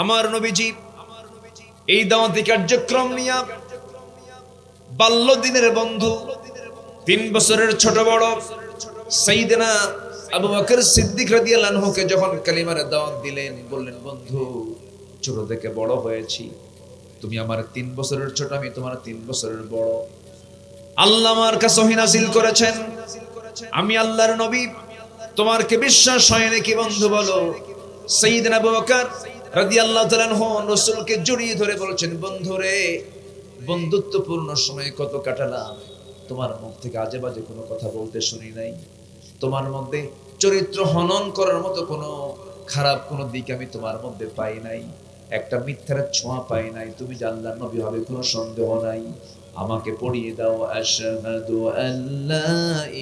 আমার নবীজি এই দাওয়াতি কার্যক্রম নিয়ে বাল্য দিনের বন্ধু 3 বছরের ছোট বড় সাইয়েদনা আবু বকর সিদ্দিক রাদিয়াল্লাহু আনহুকে যখন কালিমার দাওয়াত দিলেন, বললেন বন্ধু ছোট থেকে বড় হয়েছি, তুমি আমার 3 বছরের ছোট, আমি তোমার 3 বছরের বড়। আল্লাহ আমার কাছে ওহী নাযিল করেছেন, আমি আল্লাহর নবী, তোমার কি বিশ্বাস হয় নাকি বন্ধু বলো? সাইয়েদনা আবু বকর রাদিয়াল্লাহু তাআলা আনহু রাসূলকে জড়িয়ে ধরে বলেছেন, বন্ধুরে বন্ধুত্বপূর্ণ সময় কত কাটালাম, তোমার মুখ থেকে আজে বাজে কোনো কথা বলতে শুনি নাই, তোমার মধ্যে চরিত্র হনন করার মতো কোনো খারাপ কোনো দিক আমি তোমার মধ্যে পাই নাই, একটা মিথ্যার ছোঁয়া পাই নাই, তুমি যে আল্লাহর নবী হবে কোনো সন্দেহ নাই। আমাকে পড়িয়ে দাও আশহাদু আল্লা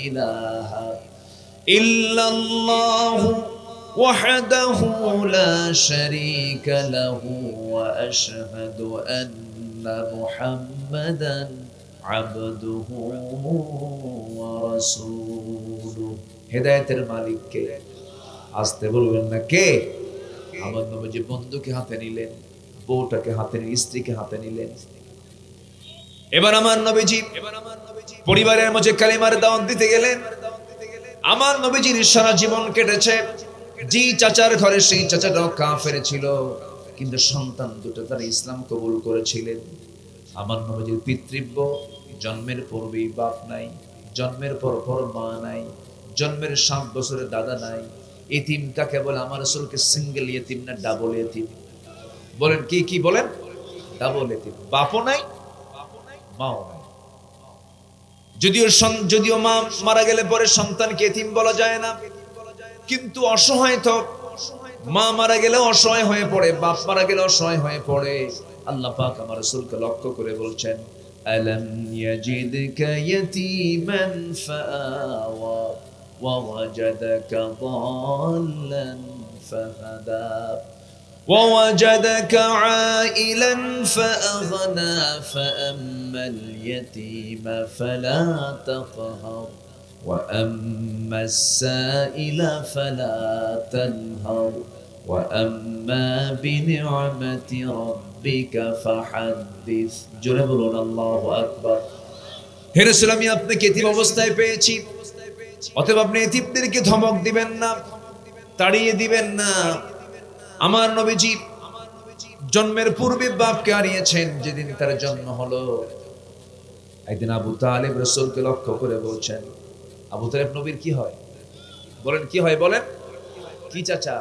ইলাহা ইল্লাল্লাহু ওয়াহদাহু লা শারীকা লাহু ওয়া আশহাদু আন্না মুহাম্মাদান আবদুহু ওয়া রাসূলুহু। হেদায়েতের মালিক কে? আসতে বলবেন না কে? আমার নবীজি বন্ধুকে হাতে নিলেন, বউটাকে হাতে নিলেন, স্ত্রীকে হাতে নিলেন। এবার আমার নবীজি পরিবারের মাঝে কালিমার দাওয়াত দিতে গেলেন। আমার নবীজির সারা জীবন কেটেছে জি চাচার ঘরে, সেই চাচাটাও কাফের ছিল, কিন্তু সন্তান দুটো তারা ইসলাম কবুল করেছিলেন। আমার নবীজির পিতৃব্য, জন্মের পূর্বেই বাপ নাই, জন্মের পর পর মা নাই, জন্মের 7 বছরের দাদা নাই। এতিম কাকে বলে? আমার রাসূলকে সিঙ্গেল এতিম না ডাবল এতিম বলেন? কি বলেন? ডাবল এতিম। বাপও নাই, মাও নাই। যদিও মা মারা গেলে পরে সন্তানকে এতিম বলা যায় না, কিন্তু অসহায় তো মা মারা গেলে অসহায় হয়ে পড়ে, বাপ মারা গেলে অসহায় হয়ে পড়ে। আল্লাহ পাক আমার রাসূলকে লক্ষ্য করে বলছেন, আলাম ইয়াজিদকা ইয়াতীমান ফাআওয়া ওয়া ওয়াজাদাকা দাল্লান ফাহাদা ওয়া ওয়াজাদাকা আইলান ফাআগনা ফাআম্মাল ইয়াতীমা ফালা তাকহার وأما السائل فلا تنهر وأما بنعمة ربك فحدث। জোরে বলুন আল্লাহু আকবার। হে রাসূল, আমি আপনাকে এতিম অবস্থায় পেয়েছি, অতএব আপনি এতিমদেরকে ধমক দিবেন না, তাড়িয়ে দিবেন না। আমার নবীজি জন্মের পূর্বে বাপকে হারিয়েছেন। যেদিন তার জন্ম হলো, একদিন আবু তালেব রাসূলকে লক্ষ্য করে বলছেন, আবু তালেব নবীর কি হয়? বলেন কি হয়? বলেন কি চাচা?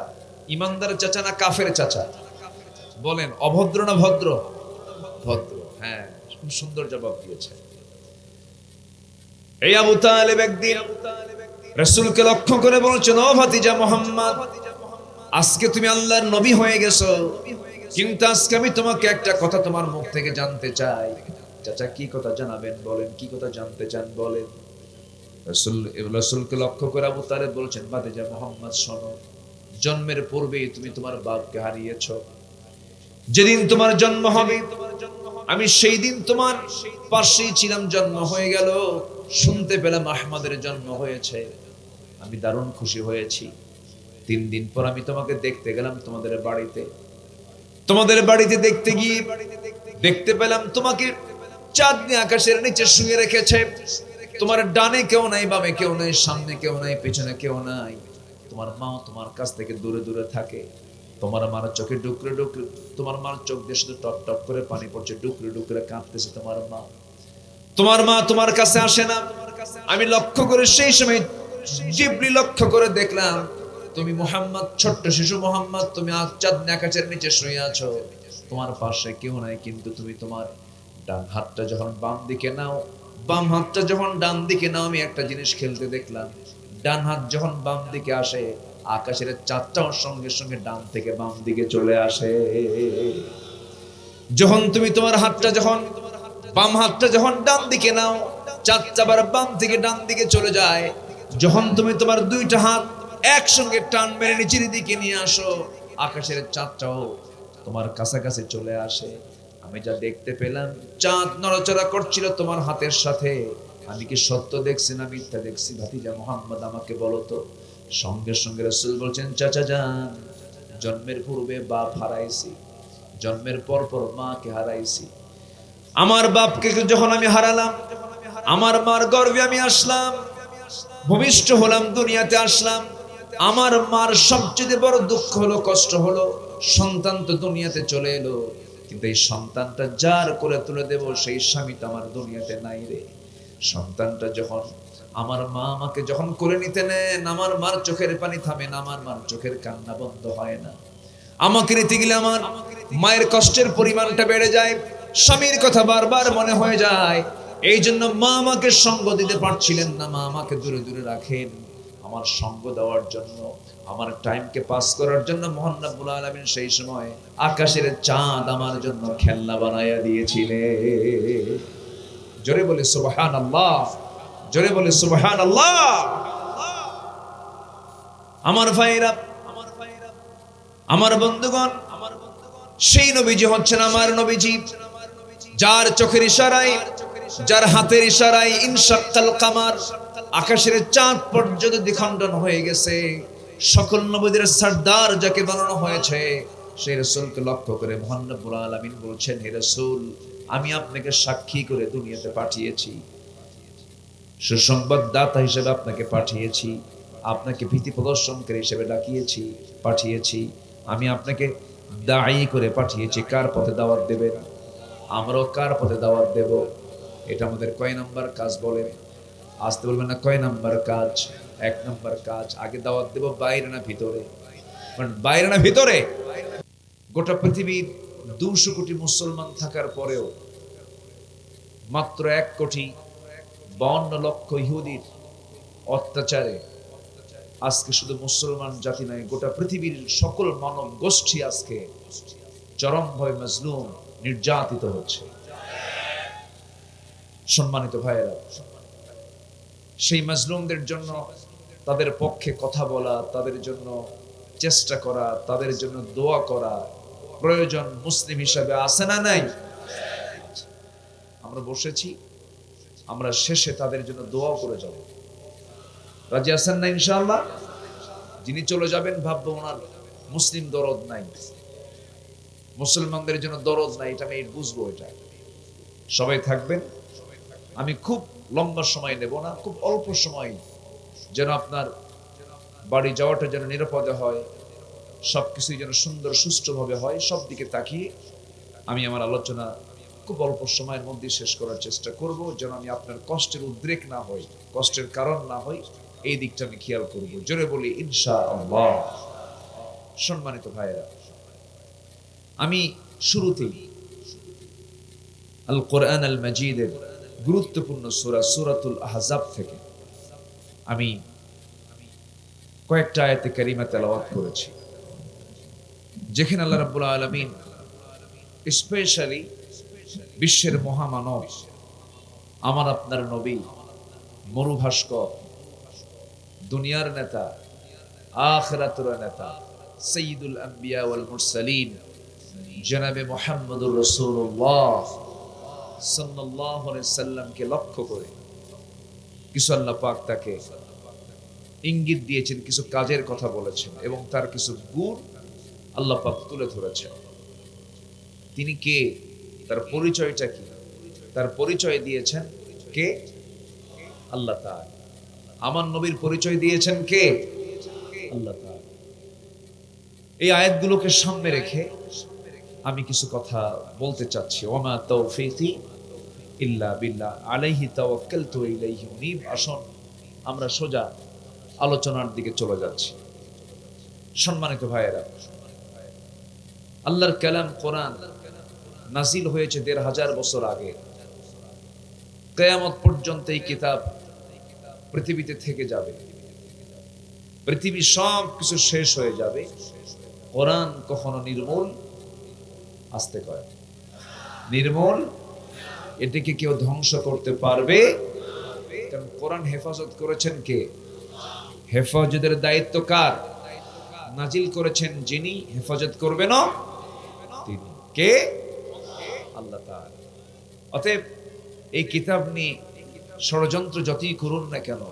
ইমানদার চাচা না কাফের চাচা? বলেন অভদ্র না ভদ্র? ভদ্র। হ্যাঁ, খুব সুন্দর জবাব দিয়েছে। এই আবু তালেব একদিন রাসূলকে লক্ষ্য করে বলছেন, ও ভাতিজা মুহাম্মদ, আজকে তুমি আল্লাহর নবী হয়ে গেছো, কিন্তু আজকে আমি তোমাকে একটা কথা তোমার মুখ থেকে জানতে চাই। চাচা কি কথা জানাবেন? বলেন কি কথা জানতে চান? বলেন। রাসূলকে লক্ষ্য করে আবু তালেব বলছেন, ভাতিজা মুহাম্মদ শোনো, জন্মের পূর্বে তুমি তোমার বাপকে হারিয়েছো। যেদিন তোমার জন্ম হবে আমি সেই দিন তোমার পাশেই ছিলাম। জন্ম হয়ে গেল, শুনতে পেলাম আহমদের জন্ম হয়েছে, আমি দারুণ খুশি হয়েছি। 3 দিন পর আমি তোমাকে দেখতে গেলাম তোমাদের বাড়িতে। তোমাদের বাড়িতে দেখতে গিয়ে দেখতে পেলাম তোমাকে চাঁদনি আকাশের নিচে শুয়ে রেখেছে। তোমার ডানে কেউ নাই, বামে কেউ নাই, সামনে কেউ নাই, পেছনে কেউ নাই। তোমার মাও তোমার কাছ থেকে দূরে দূরে থাকে। তোমার মার চোখে ডুকরে ডুকরে, তোমার মার চোখ দিয়ে শুধু টপ টপ করে পানি পড়ছে, ডুকরে ডুকরে কাঁদতেছে তোমার মা। তোমার মা তোমার কাছে আসে না। আমি লক্ষ্য করে সেই সময় জিবরি লক্ষ্য করে দেখলাম তুমি মুহাম্মদ, ছোট্ট শিশু মুহাম্মদ, তুমি চাঁদনি আকাশের নিচে শুয়ে আছো। তোমার পাশে কেউ নাই, কিন্তু তুমি তোমার ডান হাতটা যখন বাম দিকে নাও, বাম হাতটা যখন ডান দিকে নাও, আমি একটা জিনিস খেলতে দেখলাম। ডান হাত যখন বাম দিকে আসে, আকাশের চাঁদটাও সঙ্গে সঙ্গে ডান থেকে বাম দিকে চলে আসে। যখন তুমি তোমার হাতটা যখন বাম হাতটা যখন ডান দিকে নাও, চাঁদটা আবার বাম থেকে ডান দিকে চলে যায়। যখন তুমি তোমার 2টা হাত একসঙ্গে টান মেরে নিচের দিকে নিয়ে আসো, আকাশের চাঁদটাও তোমার কাছাকাছি চলে আসে। আমি যা দেখতে পেলাম, চাঁদ নড়াচড়া করছিল তোমার হাতের সাথে। আমি কি সত্য দেখছি না মিথ্যা দেখছি? ভাতিজা মুহাম্মদ আমাকে বলো তো। সঙ্গে সঙ্গে রাসূল বলছেন, চাচা যান, জন্মের পূর্বে বাপ হারাইছি, জন্মের পর পর মাকে হারাইছি। আমার বাপকে যখন আমি হারালাম, আমার মার গর্ভে আমি আসলাম, ভূমিষ্ঠ হলাম, দুনিয়াতে আসলাম। আমার মার সবচেয়ে বড় দুঃখ হলো, কষ্ট হলো, সন্তান তো দুনিয়াতে চলে এলো, কিন্তু এই সন্তানটা যার করে তুলে দেব সেই স্বামীটা আমার দুনিয়াতে নাই রে। সন্তানটা যখন আমার মা আমাকে যখন করে নিতে নেন, আমার মার চোখের পানি থামে না, আমার মার চোখের কান্না বন্ধ হয় না। আমাকে নিতে গেলে আমার মায়ের কষ্টের পরিমাণটা বেড়ে যায়, স্বামীর কথা বারবার মনে হয়ে যায়। এই জন্য মা আমাকে সঙ্গ দিতে পারছিলেন না, মা আমাকে দূরে দূরে রাখেন। আমার সঙ্গ দেওয়ার জন্য, আমার টাইমকে পাস করার জন্য মহান রব্বুল আলামিন সেই সময় আকাশের চাঁদ আমার জন্য খেলনা বানায়া দিয়েছিলেন। জোরে বলে সুবহানাল্লাহ, জোরে বলে সুবহানাল্লাহ। আমার ভাইরা, আমার বন্ধুগণ, সেই নবীজি হচ্ছেন আমার নবীজি, যার চোখের ইশারায়, যার হাতের ইশারায় ইনশাক্কাল কামার, আকাশের চাঁদ পর্যন্ত দ্বিখণ্ডন হয়ে গেছে। সকল নবীদের সরদার যাকে বানানো হয়েছে, সেই রাসূলকে লক্ষ্য করে মহান রব্বুল আলামিন বলছেন, হে রাসূল, আমি আপনাকে সাক্ষী করে দুনিয়াতে পাঠিয়েছি, সুসংবাদদাতা হিসেবে আপনাকে পাঠিয়েছি, আপনাকে ভীতি প্রদর্শনকারী হিসেবে ডাকিয়েছি, পাঠিয়েছি। আমি আপনাকে দায়ী করে পাঠিয়েছি। কার পথে দাওয়াত দেবেন? আমরাও কার পথে দাওয়াত দেব? এটা আমাদের কয় নাম্বার কাজ বলেন? আসতে বলবেন না, কয় নাম্বার কাজ? 1 নাম্বার কাজ। আগে দাওয়াত দেব বাইরে না ভিতরে? বাইরে না ভিতরে? গোটা পৃথিবীর 200 কোটি মুসলমান থাকার পরেও মাত্র 1,52,00,000 ইহুদির অত্যাচারে আজকে শুধু মুসলমান জাতি নয়, গোটা পৃথিবীর সকল মানব গোষ্ঠী আজকে চরমভাবে মাজলুম, নির্যাতিত হচ্ছে। সম্মানিত ভাইয়েরা, সেই মাজলুমদের জন্য, তাদের পক্ষে কথা বলা, তাদের জন্য চেষ্টা করা, তাদের জন্য দোয়া করা প্রয়োজন মুসলিম হিসাবে আছে না নাই? আমরা বসেছি, আমরা শেষে তাদের জন্য দোয়া করে যাব। রাজি আছেন না ইনশাআল্লাহ? যিনি চলে যাবেন ভাববো ওনার মুসলিম দরদ নাই, মুসলমানদের জন্য দরদ নাই, এটা আমি বুঝবো। এটা সবাই থাকবেন। আমি খুব লম্বা সময় নেব না, খুব অল্প সময়, যেন আপনার বাড়ি যাওয়াটা যেন নিরাপদে হয়, সবকিছুই যেন সুন্দর সুষ্ঠুভাবে হয়, সব দিকে তাকিয়ে আমি আমার আলোচনা খুব অল্প সময়ের মধ্যে শেষ করার চেষ্টা করব, যেন আমি আপনার কষ্টের উদ্রেক না হই, কষ্টের কারণ না হই, এই দিকটা আমি খেয়াল করব। জোরে বলি ইনশাআল্লাহ। সম্মানিত ভাইয়েরা, আমি শুরুতেই আল কোরআন আল মাজিদের গুরুত্বপূর্ণ সূরা সূরাতুল আহজাব থেকে আমি কয়েকটা আয়াতে কারিমা তেলাওয়াত করেছি, যেখানে আল্লাহ রাব্বুল আলামিন স্পেশালি বিশ্বের মহামানব, আমার আপনার নবী, মরুভাস্কর, দুনিয়ার নেতা, আখিরাতের নেতা, সাইয়্যিদুল আম্বিয়া ওয়াল মুরসালিন, জনাবে মুহাম্মদুর রাসূলুল্লাহ সাল্লাল্লাহু আলাইহি সাল্লামকে লক্ষ্য করে কিছু আল্লাহ পাক তাকে ইঙ্গিত দিয়েছেন, কিছু কাজের কথা বলেছেন এবং তার কিছু গুণ আল্লাহ পাক তুলে ধরেছেন। তিনি কে, তার পরিচয়টা কি, তার পরিচয় দিয়েছেন কে? আল্লাহ তাআলা। আমার নবীর পরিচয় দিয়েছেন কে? আল্লাহ তাআলা। এই আয়াতগুলোকে সামনে রেখে আমি কিছু কথা বলতে চাচ্ছি। ওমা তাওফীকি ইল্লা বিল্লাহ, আলাইহি তাওয়াক্কালতু ওয়া ইলাইহি উনীব। আসুন আমরা সোজা আলোচনার দিকে চলে যাচ্ছি। সম্মানিত ভাইয়েরা, আল্লাহর কালাম কোরআন নাজিল হয়েছে ১৫০০ বছর আগে। কিয়ামত পর্যন্ত এই কিতাব পৃথিবীতে থেকে যাবে, পৃথিবী সব কিছু শেষ হয়ে যাবে, কোরআন কখনো নির্মূল, আসতে কয় নির্মূল, এটাকে কেউ ধ্বংস করতে পারবে? কারণ কোরআন হেফাজত করেছেন কে? হেফাজতের দায়িত্ব কার? নাজিল করেছেন যিনি, হেফাজত করবেন তিনি কে? আল্লাহ তাআলা। অতএব এই কিতাব নিয়ে ষড়যন্ত্র যতই করুন না কেন,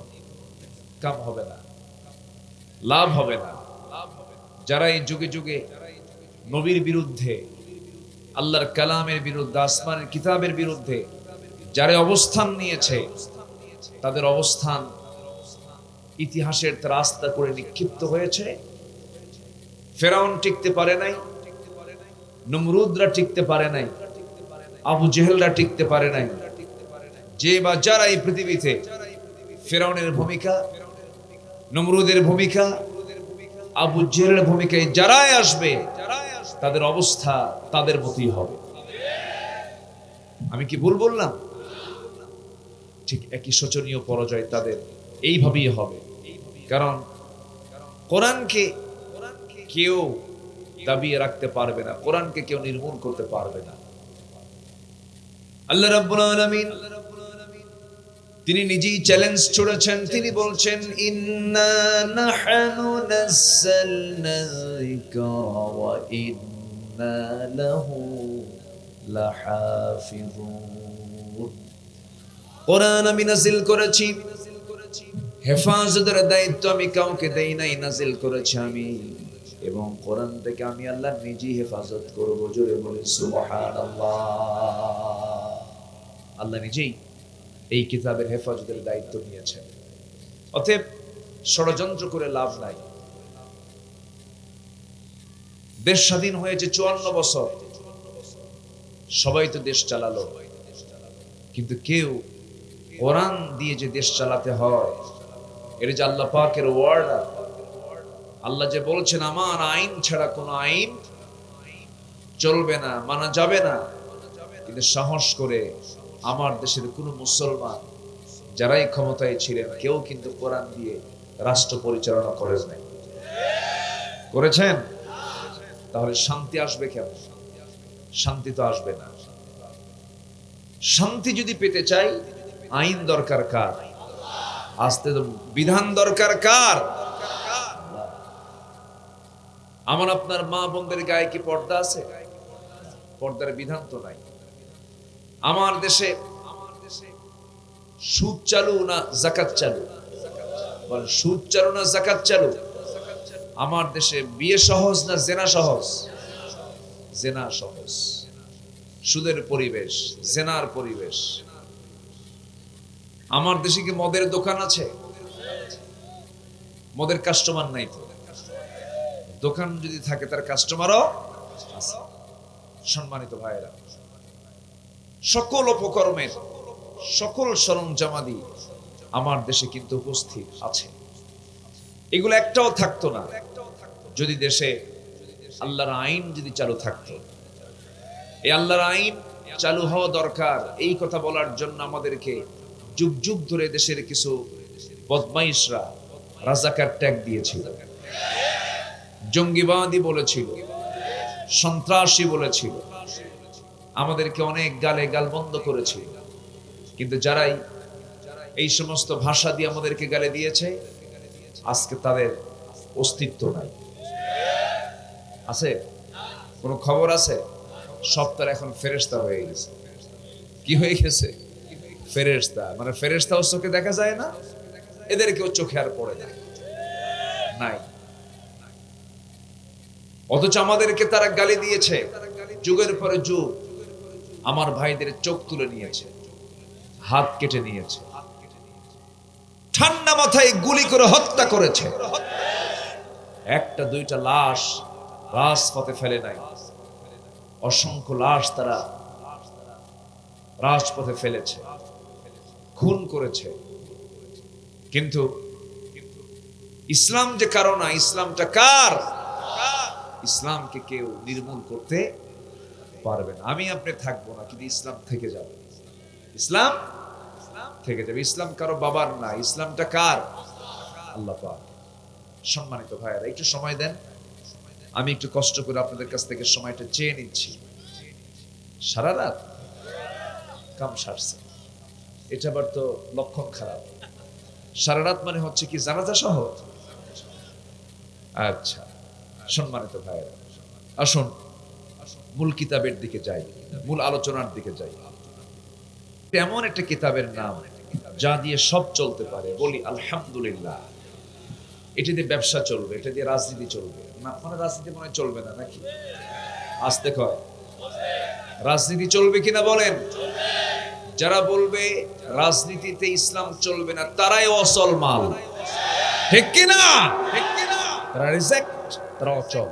কাম হবে না, লাভ হবে না। যারা এই যুগে যুগে নবীর বিরুদ্ধে, আল্লাহর কালামের বিরুদ্ধে, আসমানের কিতাবের বিরুদ্ধে যারা অবস্থান নিয়েছে, তাদের অবস্থান ইতিহাসের রাস্তা করে নিক্ষিপ্ত হয়েছে। ফেরাউন টিকতে পারে নাই, নমরুদরা টিকতে পারে নাই, আবু জেহেলরা টিকতে পারে নাই। যে বা যারা এই পৃথিবীতে ফেরাউনের ভূমিকা, নমরুদের ভূমিকা, আবু জেহেলের ভূমিকায় যারাই আসবে, তাদের অবস্থা তাদের মতই হবে। আমি কি ভুল বললাম? ঠিক একই শোচনীয় পরাজয় তাদের এইভাবেই হবে। কারণ কোরআনকে কেউ দাবিয়ে রাখতে পারবে না, কোরআনকে কেউ নির্মূল করতে পারবে না। আল্লাহ রাব্বুল আলামিন তিনি নিজেই চ্যালেঞ্জ ছড়েছেন। তিনি বলছেন, ইন্না নাহনু নাযালনা যিকরা ওয়া ইন্না লাহু লাহাফিজুন। কোরআন আমি নাযিল করেছি, হেফাজতের দায়িত্ব আমি কাউকে দেই নাই, নাযিল করেছি আমি, এবং কোরআন থেকে আমি আল্লাহ নিজেই হেফাজত করব। জোরে বলি সুবহানাল্লাহ। আল্লাহ নিজেই এই কিতাবের হেফাজতের দায়িত্ব নিয়েছেন। অতএব ষড়যন্ত্র করে লাভ নাই। দেশ স্বাধীন হয়েছে 54 বছর, সবাই তো দেশ চালালো, কিন্তু কেউ কোরআন দিয়ে যে দেশ চালাতে হয়, এটা যে আল্লাহ পাকের ওয়ার্ড। আল্লাহ যে বলছেন আমার আইন ছাড়া কোনো আইন চলবে না, মানা যাবে না, কিন্তু সাহস করে আমার দেশের কোন মুসলমান যারাই ক্ষমতায় ছিলেন কেউ কিন্তু কোরআন দিয়ে রাষ্ট্র পরিচালনা করেন নাই। করেছেন? তাহলে শান্তি আসবে কেমন? শান্তি তো আসবে না। শান্তি যদি পেতে চাই, আইন দরকার কার? আসতে তো বিধান দরকার কার? আমার আপনার মা বোনদের গায়ে কি পর্দা আছে? পর্দার বিধান তো নাই। আমার দেশে সুদ চালু না যাকাত চালু? বল, সুদ চালু না যাকাত চালু? আমার দেশে বিয়ে সহজ না জেনা সহজ? জেনা সহজ। সুদের পরিবেশ, জেনার পরিবেশ। আমার দেশে কি মদের দোকান আছে? মদের কাস্টমার নাই তো। দোকান যদি থাকে তার কাস্টমারও আছে। সম্মানিত ভাইয়েরা, সকল উপকরণের সকল সরঞ্জামাদি আমার দেশে কিন্তু উপস্থিত আছে। এগুলো একটাও থাকতো না যদি দেশে আল্লাহর আইন যদি চালু থাকতো। এই আল্লাহর আইন চালু হওয়া দরকার, এই কথা বলার জন্য আমাদেরকে যুগ যুগ ধরে দেশের কিছু বদমাইশরা রাজাকার ট্যাগ দিয়েছিল, জঙ্গিবাদী বলেছিল, সন্ত্রাসী বলেছিল, আমাদেরকে অনেক গালে গালবন্ধ করেছিল। কিন্তু যারাই এই সমস্ত ভাষা দিয়ে আমাদেরকে গালে দিয়েছে, আজকে তাদের অস্তিত্ব নাই। আছে? কোনো খবর আছে? সব তার এখন ফেরেশতা হয়ে গেছে। কি হয়ে গেছে? ফেরেশতা। মানে ফেরেশতাও চোখে দেখা যায় না, এদেরকেও চোখে আর পড়ে না, নাই। অথচ আমাদেরকে তারা গালি দিয়েছে, যুগের পরে যুগ আমার ভাইদের চোখ তুলে নিয়েছে, হাত কেটে নিয়েছে, ঠান্ডা মাথায় গুলি করে হত্যা করেছে। একটা দুইটা লাশ রাজপথে ফেলে নাই, অসংখ্য লাশ তারা রাজপথে ফেলেছে, খুন করেছে। কিন্তু ইসলাম যে কারো না, ইসলামটা কার? ইসলামকে কেউ নির্মূল করতে পারবে না। আমি আপনি থাকবো না, কিন্তু ইসলাম থেকে যাবে। ইসলাম থেকে যাবে। ইসলাম কারো বাবার না, ইসলামটা কার? আল্লাহ পাক। সম্মানিত ভাইয়েরা, একটু সময় দেন, আমি একটু কষ্ট করে আপনাদের কাছ থেকে সময়টা চেয়ে নিচ্ছি। সারা রাত কাম সারছে, এটা আবার তো লক্ষণ খারাপ। সারা রাত মানে হচ্ছে কি জানাজা সহ? আচ্ছা, সম্মানিত ভাইয়েরা, আসুন মূল কিতাবের দিকে যাই, মূল আলোচনার দিকে যাই। এমন একটা কিতাবের নাম যা দিয়ে সব চলতে পারে। বলি আলহামদুলিল্লাহ। এটা দিয়ে ব্যবসা চলবে, এটা দিয়ে রাজনীতি চলবে না, মানে রাজনীতি মনে হয় চলবে না নাকি? আসতে কয় রাজনীতি চলবে কিনা বলেন? যারা বলবে রাজনীতিতে ইসলাম চলবে না তারাই অসল মাল, ঠিক কিনা? তারা রিজেক্ট, তারা অচল।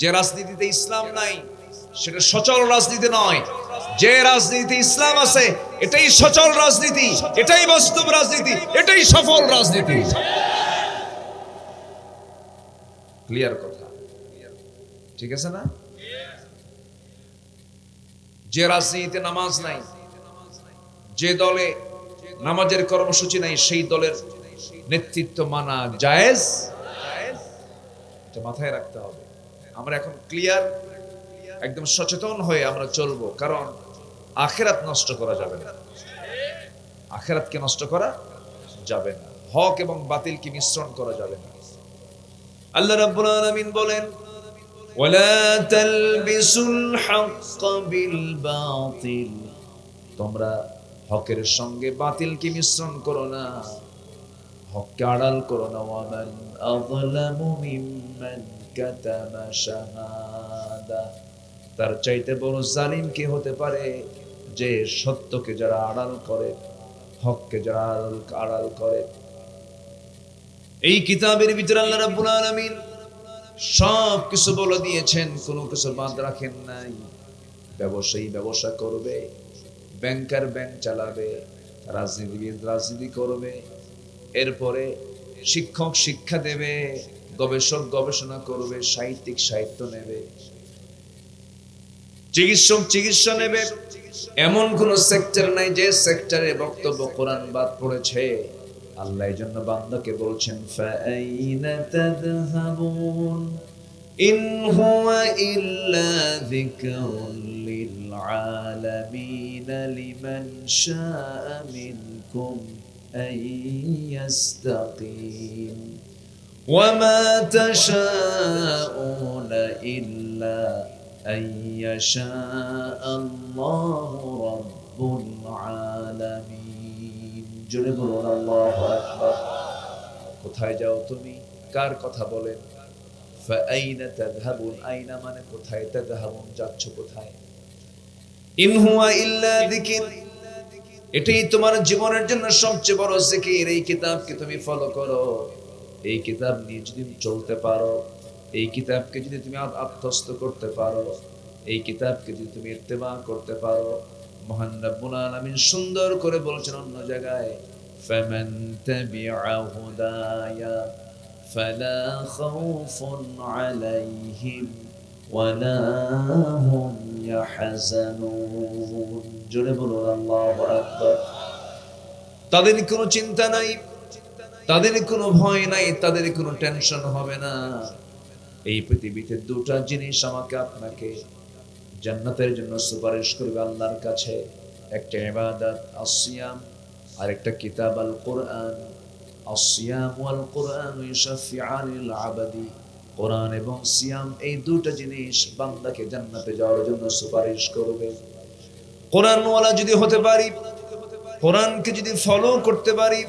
যে রাজনীতিতে ইসলাম নাই সেটা সচল রাজনীতি নয়, যে রাজনীতিতে ইসলাম আছে এটাই সচল রাজনীতি, এটাই বাস্তব রাজনীতি, এটাই সফল রাজনীতি। ক্লিয়ার কথা, ঠিক আছে না? যে রাজনীতিতে নামাজ নাই, যে দলে নামাজের কর্মসূচি নাই, সেই দলের নেতৃত্ব মানা জায়েজ, এটা মাথায় রাখতে হবে। আমরা এখন ক্লিয়ার, একদম সচেতন হয়ে আমরা চলবো, কারণ আখিরাত নষ্ট করা যাবে না, আখিরাতকে নষ্ট করা যাবে না, হক এবং বাতিলকে মিশ্রণ করা যাবে না। আল্লাহ রাব্বুল আলামিন বলেন, ওয়ালা তালবিসুল হক বিল বাতিল, তোমরা হকের সঙ্গে বাতিলকে মিশ্রণ করো না, হককে আড়াল করো না। ওয়ামান আযলামু মিম্মান কাতামা শাহাদা, তার চাইতে বড় জালিম কে হতে পারে যে সত্যকে যারা আড়াল করে, হককে যারা আড়াল করে। এই কিতাবের ভিতরে আল্লাহ রাব্বুল আলামিন সব কিছু বলে দিয়েছেন, কোনো কিছু বাদ রাখেন নাই। ব্যবসায়ী ব্যবসা করবে, ব্যাংকার ব্যাংক চালাবে, রাজনীতিবিদ রাজনীতি করবে, এরপরে শিক্ষক শিক্ষা দেবে, গবেষক গবেষণা করবে, সাহিত্যিক সাহিত্য নেবে, চিকিৎসক চিকিৎসা নেবে। এমন কোন সেক্টর নাই যে সেক্টরে বক্তব্য কোরআন বাদ পড়েছে। আল্লাহ এই জন্য বান্দাকে বলছেন, ফাআইনা তাযহাবুন ইন হুয়া ইল্লা যিকরুল লিল আলামিন লিমান শাআ মিনকুম আন ইয়াস্তাকিম ওয়া মা তাশাউনা ইল্লা আন ইয়াশা আল্লাহু রাব্বুল আলামিন। জোরে বলুন আল্লাহু আকবার। কোথায় যাও তুমি? কার কথা বলেন? ফাআইনা তাযহাবুন, আইনা মানে কোথায়, তাযহাবুন যাচ্ছ কোথায়। ইন হুয়া ইল্লা যিকির, এটাই তোমার জীবনের জন্য সবচেয়ে বড় জিকির। এই কিতাবকে তুমি ফলো করো, এই কিতাব নিয়ে যদি চলতে পারো, এই কিতাবকে যদি তুমি আত্মস্থ করতে পারো, এই কিতাবকে যদি তুমি ইত্তেবা করতে পারো, মহান রব্বুল আলামিন সুন্দর করে বলছেন অন্য জায়গায়, ফামান তাবিআ হুদায়া ফালা খাউফুন আলাইহিম ওয়ালা হুম ইয়াহজানুন। জোরে বলুন আল্লাহু আকবার। তাদের কোনো চিন্তা নাই, তাদের কোনো ভয় নাই, তাদের কোনো টেনশন হবে না। এই পৃথিবীতে দুটা জিনিস আমাকে আপনাকে জান্নাতের জন্য সুপারিশ করবে আল্লাহর কাছে, একটা ইবাদত আসিয়াম, আর একটা কিতাব আল কোরআন। আসিয়াম ওয়াল কোরআন ইউশাফিআনিল আবাদি, কোরআন এবং সিয়াম এই দুটো জিনিস বান্দাকে জান্নাতে যাওয়ার জন্য সুপারিশ করবে। কোরআনওয়ালা যদি হতে পারি, কোরআনকে যদি ফলো করতে পারি,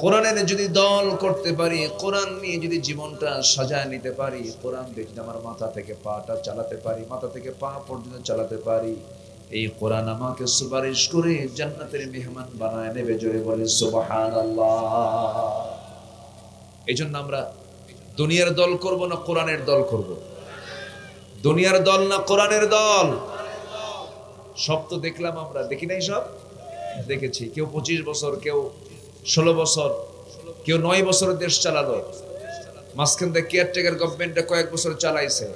কোরআনের যদি দল করতে পারি, কোরআন নিয়ে যদি জীবনটা সাজায় নিতে পারি, কোরআন দিয়ে যদি আমার মাথা থেকে পাটা চালাতে পারি, মাথা থেকে পা পর্যন্ত চালাতে পারি, এই কোরআন আমাকে সুপারিশ করে জান্নাতের মেহমান বানায় নেবে। জোরে বলে সুবহানাল্লাহ। এই জন্য আমরা দুনিয়ার দল করব না কোরআনের দল করব? দুনিয়ার দল না কোরআনের দল? সব তো দেখলাম আমরা, দেখি নাই? সব দেখেছি। কেউ 25 বছর, কেউ 16 বছর, কেউ 9 বছর দেশ চালালো, মাঝখান থেকে কেয়ারটেকার গভর্নমেন্টে কয়েক বছর চালাইছে,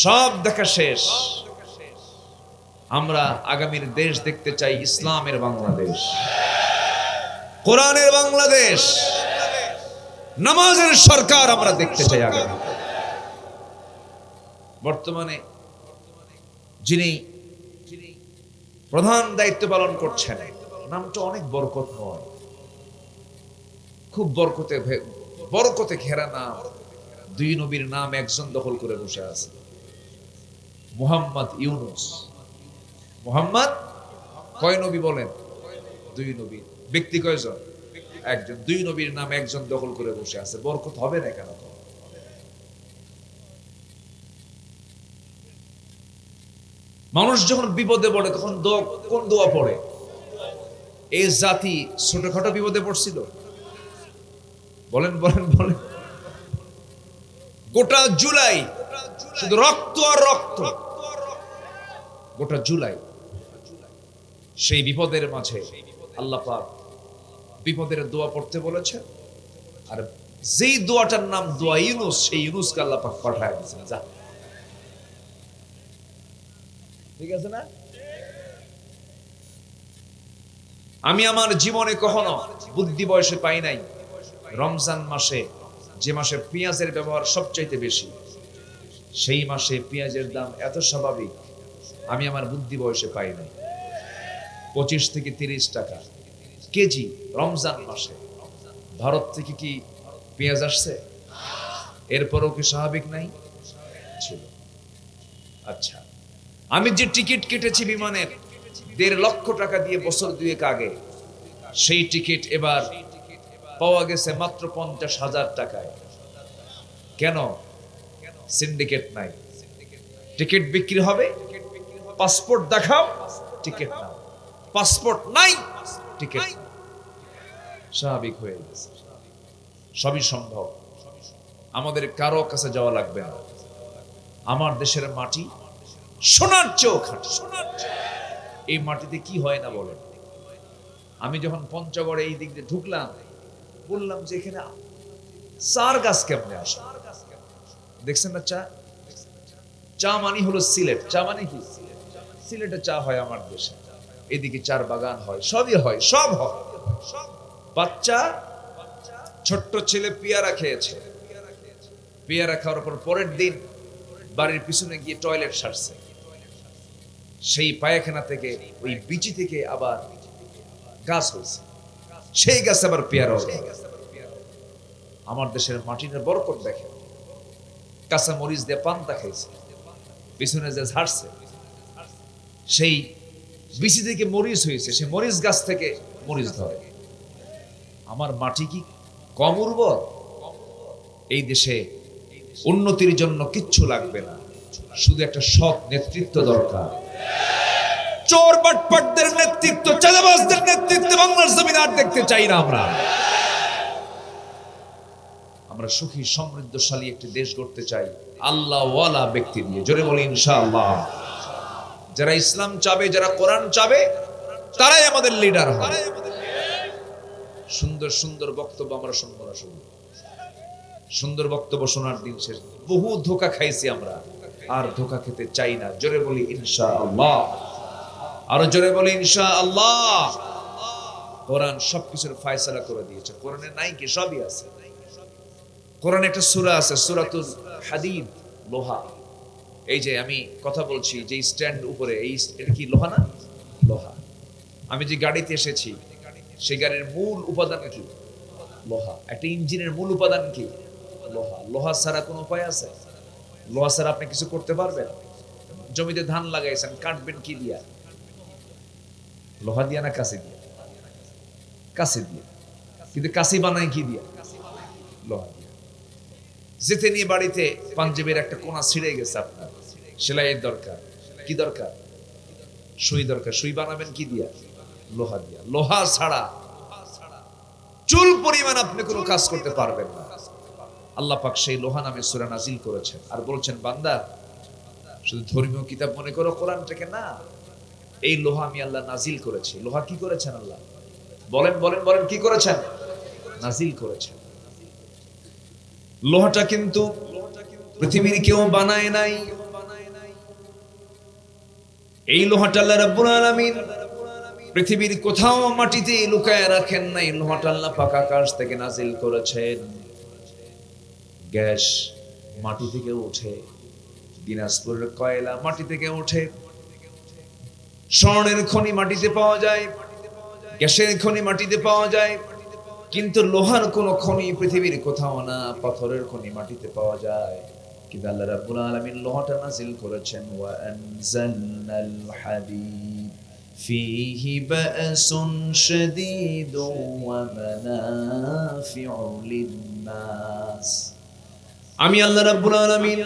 সব দেখা শেষ। আমরা আগামীর দেশ দেখতে চাই ইসলামের বাংলাদেশ, কোরআনের বাংলাদেশ, নামাজের সরকার আমরা দেখতে চাই আগামী। বর্তমানে যিনি প্রধান দায়িত্ব পালন করছেন, নামটা অনেক বরকতময়, খুব বরকতে ঘেরা নাম। দুই নবীর নাম একজন দখল করে বসে আছে, মুহাম্মদ ইউনুস। মুহাম্মদ কয় নবী বলেন? দুই নবী। ব্যক্তি কয়জন? একজন, দুই নবীর নাম একজন দখল করে বসে আছে, বরকত হবে না কেন? মানুষ যখন বিপদে পড়ে তখন কোন দোয়া পড়ে? এই জাতি ছোটখাটো বিপদে পড়ছিল? বলেন বলেন বলেন। গোটা জুলাই শুধু রক্ত আর রক্ত, গোটা জুলাই। সেই বিপদের মাঝে আল্লাহ পাক বিপদের দোয়া পড়তে বলেছেন, আর যেই দোয়াটার নাম দোয়া ইউনুস, সেই ইউনুসকে আল্লাহ পাক পাঠায় দিয়েছেন। যা, ঠিক আছে না? আমি আমার জীবনে কখনো বুদ্ধি বয়সে পাই নাই রমজান মাসে, যে মাসে পেঁয়াজের ব্যবহার সবচাইতে বেশি, সেই মাসে পেঁয়াজের দাম এত স্বাভাবিক আমি আমার বুদ্ধি বয়সে পাই নাই। 25 থেকে 30 টাকা কেজি রমজান মাসে। ভারত থেকে কি পেঁয়াজ আসছে? এরপরও কি স্বাভাবিক নাই ছিল? আচ্ছা, আমি যে টিকিট কেটেছি বিমানের 1.5 লক্ষ টাকা দিয়ে বছর 2 আগে, সেই টিকিট এবার পাওয়া গেছে মাত্র 50,000 টাকায়। কেন? সিন্ডিকেট নাই। টিকিট বিক্রি হবে, পাসপোর্ট দেখাও, টিকিট নাও, পাসপোর্ট নাই, টিকিট স্বাভাবিক হয়ে গেছে। সবই সম্ভব, আমাদের কারো কাছে যাওয়া লাগবে না। আমার দেশের মাটি সোনার চেয়েও খাঁটি। এই মাটিতে কি হয় না বলেন? আমি যখন পঞ্চগড়ে এই দিক দিয়ে ঢুকলাম, বললাম যে এখানে চার গাছ কেমনে আসে? দেখছেন না? চা মানি হলো সিলেট। চা মানে কি? সিলেটে চা হয় আমার দেশে, এদিকে চার বাগান হয়, সবই হয়, সব হয়। বাচ্চা ছোট্ট ছেলে পেয়ারা খেয়েছে, পেয়ারা খাওয়ার পর পরের দিন বাড়ির পিছনে গিয়ে টয়লেট সারছে, সেই পায়খানা থেকে ওই বিচি থেকে আবার গাছ হয়েছে, সেই গাছ আবার পেয়ারা হলো। আমার দেশের মাটির বরকত দেখে। কাঁচা মরিচ দিয়ে পান্তা খাইছে, পিছনে যে ঝাড়ছে সেই বিচি থেকে মরিচ হয়েছে, সেই মরিচ গাছ থেকে মরিচ ধরে। আমার মাটি কি কম উর্বর? এই দেশে উন্নতির জন্য কিচ্ছু লাগবে না, শুধু একটা সৎ নেতৃত্ব দরকার। চোর বাটপাটদের নেতৃত্ব, চাঁদাবাজদের নেতৃত্বে বাংলার জমিন আর দেখতে চাই না। আমরা সুখী সমৃদ্ধশালী একটি দেশ গড়তে চাই আল্লাহ ওয়ালা ব্যক্তি দিয়ে। জোরে বলি ইনশাআল্লাহ। যারা ইসলাম চাবে, যারা কোরআন চাবে, তারাই আমাদের লিডার হবে। সুন্দর সুন্দর বক্তব্য আমরা শুনবো না, শুনবো সুন্দর বক্তব্য শোনার দিন শেষ। বহু ধোঁকা খাইছি আমরা, আর ধোঁকা খেতে চাই না। জোরে বলি ইনশাআল্লাহ, আরো জোরে বলি ইনশাআল্লাহ। কোরআন সবকিছুর ফয়সালা করে দিয়েছে। কোরআনে নাই কি? সবই আছে। কোরআনে একটা সূরা আছে, সূরাতুল হাদিদ, লোহা। এই যে আমি কথা বলছি, যে স্ট্যান্ড উপরে, এটা কি লোহা না? লোহা। আমি যে গাড়িতে এসেছি, সেই গাড়ির মূল উপাদান কি? লোহা। একটা ইঞ্জিনের মূল উপাদান কি? লোহা। লোহা ছাড়া কোনো উপায় আছে? লোহা ছাড়া আপনি কিছু করতে পারবেন? জমিতে ধান লাগাইছেন, কাটবেন কি দিয়া? লোহা দিয়া না কাঁচি দিয়া? কাঁচি দিয়ে। কিন্তু কাঁচি বানায় কি দিয়া? লোহা দিয়া। যেতে নিয়ে বাড়িতে পাঞ্জাবের একটা কোনা ছিঁড়ে গেছে, আপনার সেলাইয়ের দরকার, কি দরকার? সুই দরকার। সুই বানাবেন কি দিয়া? লোহা দিয়া। লোহা ছাড়া চুল পরিমাণ আপনি কোনো কাজ করতে পারবেন না। আল্লাহ পাক সেই লোহা নামে সূরা নাজিল করেছেন, আর বলছেন, বান্দা শুধু ধর্মীয় কিতাব মনে করো কোরআনটাকে না, এই লোহা আমি আল্লাহ নাজিল করেছি। লোহা কি করেছেন আল্লাহ? বলেন বলেন বলেন, কি করেছেন? নাজিল করেছেন। লোহাটা কিন্তু পৃথিবীর কেউ বানায় নাই। এই লোহাটা আল্লাহ রাব্বুল আলামিন পৃথিবীর কোথাও মাটিতে লুকায় রাখেন নাই। লোহাটা আল্লাহ পাক আকাশ থেকে নাজিল করেছেন। গ্যাস মাটি থেকে ওঠে, দিনাজপুরের কয়লা মাটি থেকে ওঠে, স্বর্ণের খনি মাটিতে পাওয়া যায়, গ্যাসের খনি মাটিতে পাওয়া যায়, কিন্তু লোহার কোনো খনি পৃথিবীর কোথাও না। পাথরের খনি মাটিতে পাওয়া যায়, কিন্তু আল্লাহ রাব্বুল আলামিন লোহাটা নাজিল করেছেন। ওয়া আনজালনাল হাদিদ ফীহি বা'সুন শাদীদুন ওয়া মানাফি'ু লিন-নাস। আমি আল্লাহ রাব্বুল আলামিন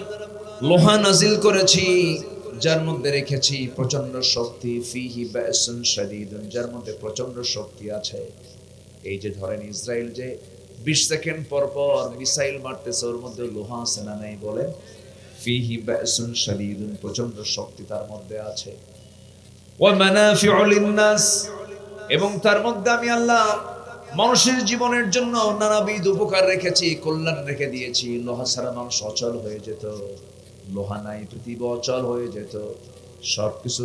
লোহা নাজিল করেছি, যার মধ্যে রেখেছি প্রচন্ড শক্তি। ফীহি বা'সুন শাদীদুন, যার মধ্যে প্রচন্ড শক্তি আছে। এই যে ধরেন ইসরায়েল যে 20 সেকেন্ড পর পর মিসাইল মারতেছে, ওর মধ্যে লোহা আছে না নাই বলে? ফীহি বা'সুন শাদীদুন, প্রচন্ড শক্তি তার মধ্যে আছে। ওয়া মানাফি'ু লিন-নাস, এবং তার মধ্যে আমি আল্লাহ মানুষের জীবনের জন্য নানাবিধ উপকার রেখেছি, কল্যাণ রেখে দিয়েছি। লোহা ছাড়া মানুষ অচল হয়ে যেত, লোহা নাই পৃথিবী অচল হয়ে যেত। সবকিছু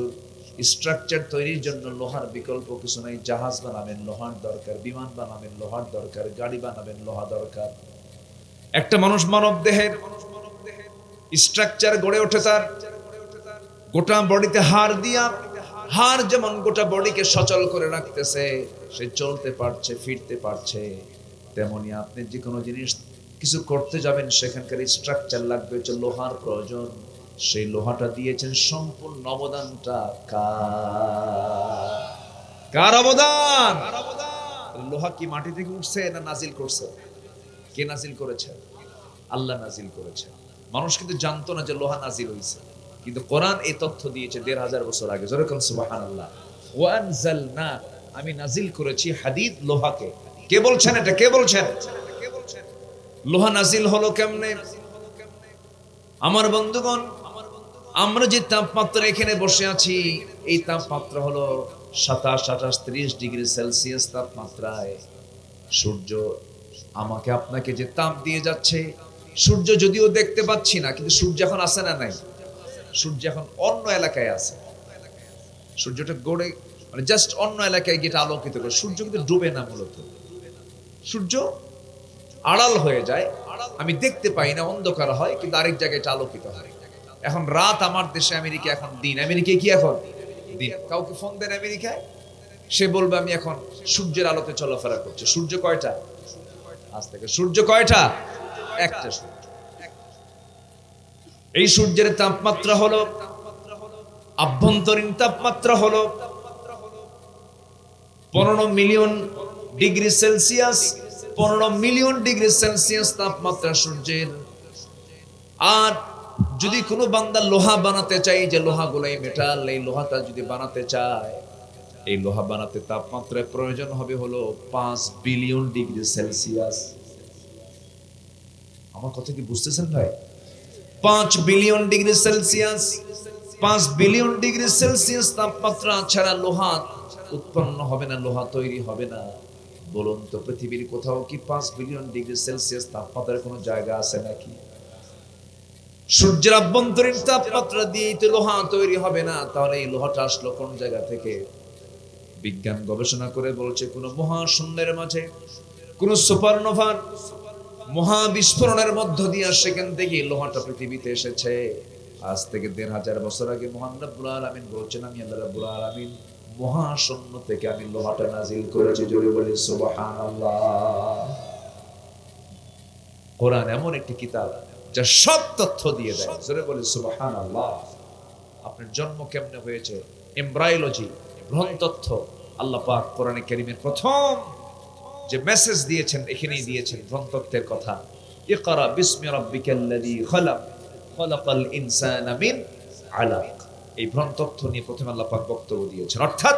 স্ট্রাকচার তৈরির জন্য লোহার বিকল্প কিছু নাই। জাহাজ বানাবেন লোহার দরকার, বিমান বানাবেন লোহার দরকার, গাড়ি বানাবেন লোহা দরকার। একটা মানুষ মানব দেহের স্ট্রাকচার গড়ে ওঠে তার গোটা বডিতে হাড় দিয়া। হাড় যেমন গোটা বডিকে সচল করে রাখতেছে, সে চলতে পারছে, ফিরতে পারছে, তেমনি আপনি যে কোনো জিনিস কিছু করতে যাবেন সেখানকার স্ট্রাকচার লাগবে, হচ্ছে লোহার প্রয়োজন। সেই লোহাটা দিয়েছেন, সম্পূর্ণ অবদানটা কার অবদান? লোহা কি মাটি থেকে উঠছে না নাজিল করছে? কে নাজিল করেছে? আল্লাহ নাজিল করেছে। মানুষ কিন্তু জানতো না যে লোহা নাজিল হয়েছে, কিন্তু কোরআন এই তথ্য দিয়েছে 1500 বছর আগে। যেরকম সুবহানাল্লাহ, ওয়া আনজালনা, আমি নাজিল করেছি হাদিদ, লোহাকে। কে বলছেন এটা? কে বলছেন? লোহা নাজিল হলো কেমনে? আমার বন্ধুগণ, আমরা যে তাপমাত্রা এখানে বসে আছি, এই তাপমাত্রা হলো 27-28-30 ডিগ্রি সেলসিয়াস তাপমাত্রায়। সূর্য আমাকে আপনাকে যে তাপ দিয়ে যাচ্ছে, সূর্য যদিও দেখতে পাচ্ছি না, কিন্তু সূর্য এখন আছে না নাই? সূর্য এখন অন্য এলাকায় আছে। সূর্যটা গড়ে মানে জাস্ট অন্য এলাকায় গিয়ে আলোকিত করে। সূর্য কিন্তু ডুবে না, মূলত সূর্য আড়াল হয়ে যায়, আমি দেখতে পাই না, অন্ধকার হয়, কিন্তু আরেক জায়গায় এটা আলোকিত হয়। এখন রাত আমার দেশে, আমেরিকা এখন দিন। আমেরিকায় কি এখন দিন? কাউকে ফোন দেন আমেরিকায়, সে বলবে আমি এখন সূর্যের আলোতে চলাফেরা করছি। সূর্য কয়টা? আজ থেকে সূর্য কয়টা? একটা সূর্য। এই সূর্যের তাপমাত্রা হলো, আভ্যন্তরীণ তাপমাত্রা হলো 15 million degree Celsius. 15 million degree Celsius তাপমাত্রা সূর্যের। আর যদি কোনো বান্দা লোহা বানাতে চাই, যে লোহাগুলাই মেটাল, এই লোহাটা যদি বানাতে চায়, এই লোহা বানাতে তাপমাত্রায় প্রয়োজন হবে হলো 5 বিলিয়ন ডিগ্রি সেলসিয়াস। আমার কথা কি বুঝতেছেন ভাই? 5 billion degree Celsius. 5 billion degree Celsius তাপমাত্রা ছাড়া লোহা উৎপন্ন হবে না, লোহা তৈরি হবে না। বলুন তো, পৃথিবীর কোথাও কি 5 বিলিয়ন ডিগ্রি সেলসিয়াস তাপমাত্রার কোনো জায়গা আছে নাকি? সূর্যের আভ্যন্তরীণ তাপমাত্রা দিয়েই তো লোহা তৈরি হবে না, তাহলে এই লোহাটা আসলো কোন জায়গা থেকে? বিজ্ঞান গবেষণা করে বলছে, কোন মহাশূন্যের মাঝে, কোন সুপারনোভার মহাবিস্ফোরণের মধ্য দিয়ে সেখান থেকে লোহাটা পৃথিবীতে এসেছে। আজ থেকে 1500 বছর আগে মহান রব্বুল আলামিন বলছেন, আমি আল্লাহ রব্বুল আলামিন মহাশূন্য থেকে আমি লোহাটা নাজিল করেছি। জোরে বলি সুবহানাল্লাহ। কোরআন এমন একটি কিতাব যা সব তথ্য দিয়ে দেয়। জোরে বলি সুবহানাল্লাহ। আপনার জন্ম কেমনে হয়েছে, এমব্রায়োলজি, ভ্রূণ তথ্য, আল্লাহ পাক কোরআনে কারীমের প্রথম যে মেসেজ দিয়েছেন, এখানেই দিয়েছেন ভ্রূণ তথ্যের কথা। ইকরা বিসমি রাব্বিকাল্লাযী খালাক, খালাকাল ইনসানা মিন আলাক। এই ভ্রূণ তথ্য নিয়ে প্রথমে আল্লাহ পাক বক্তব্য দিয়েছেন। অর্থাৎ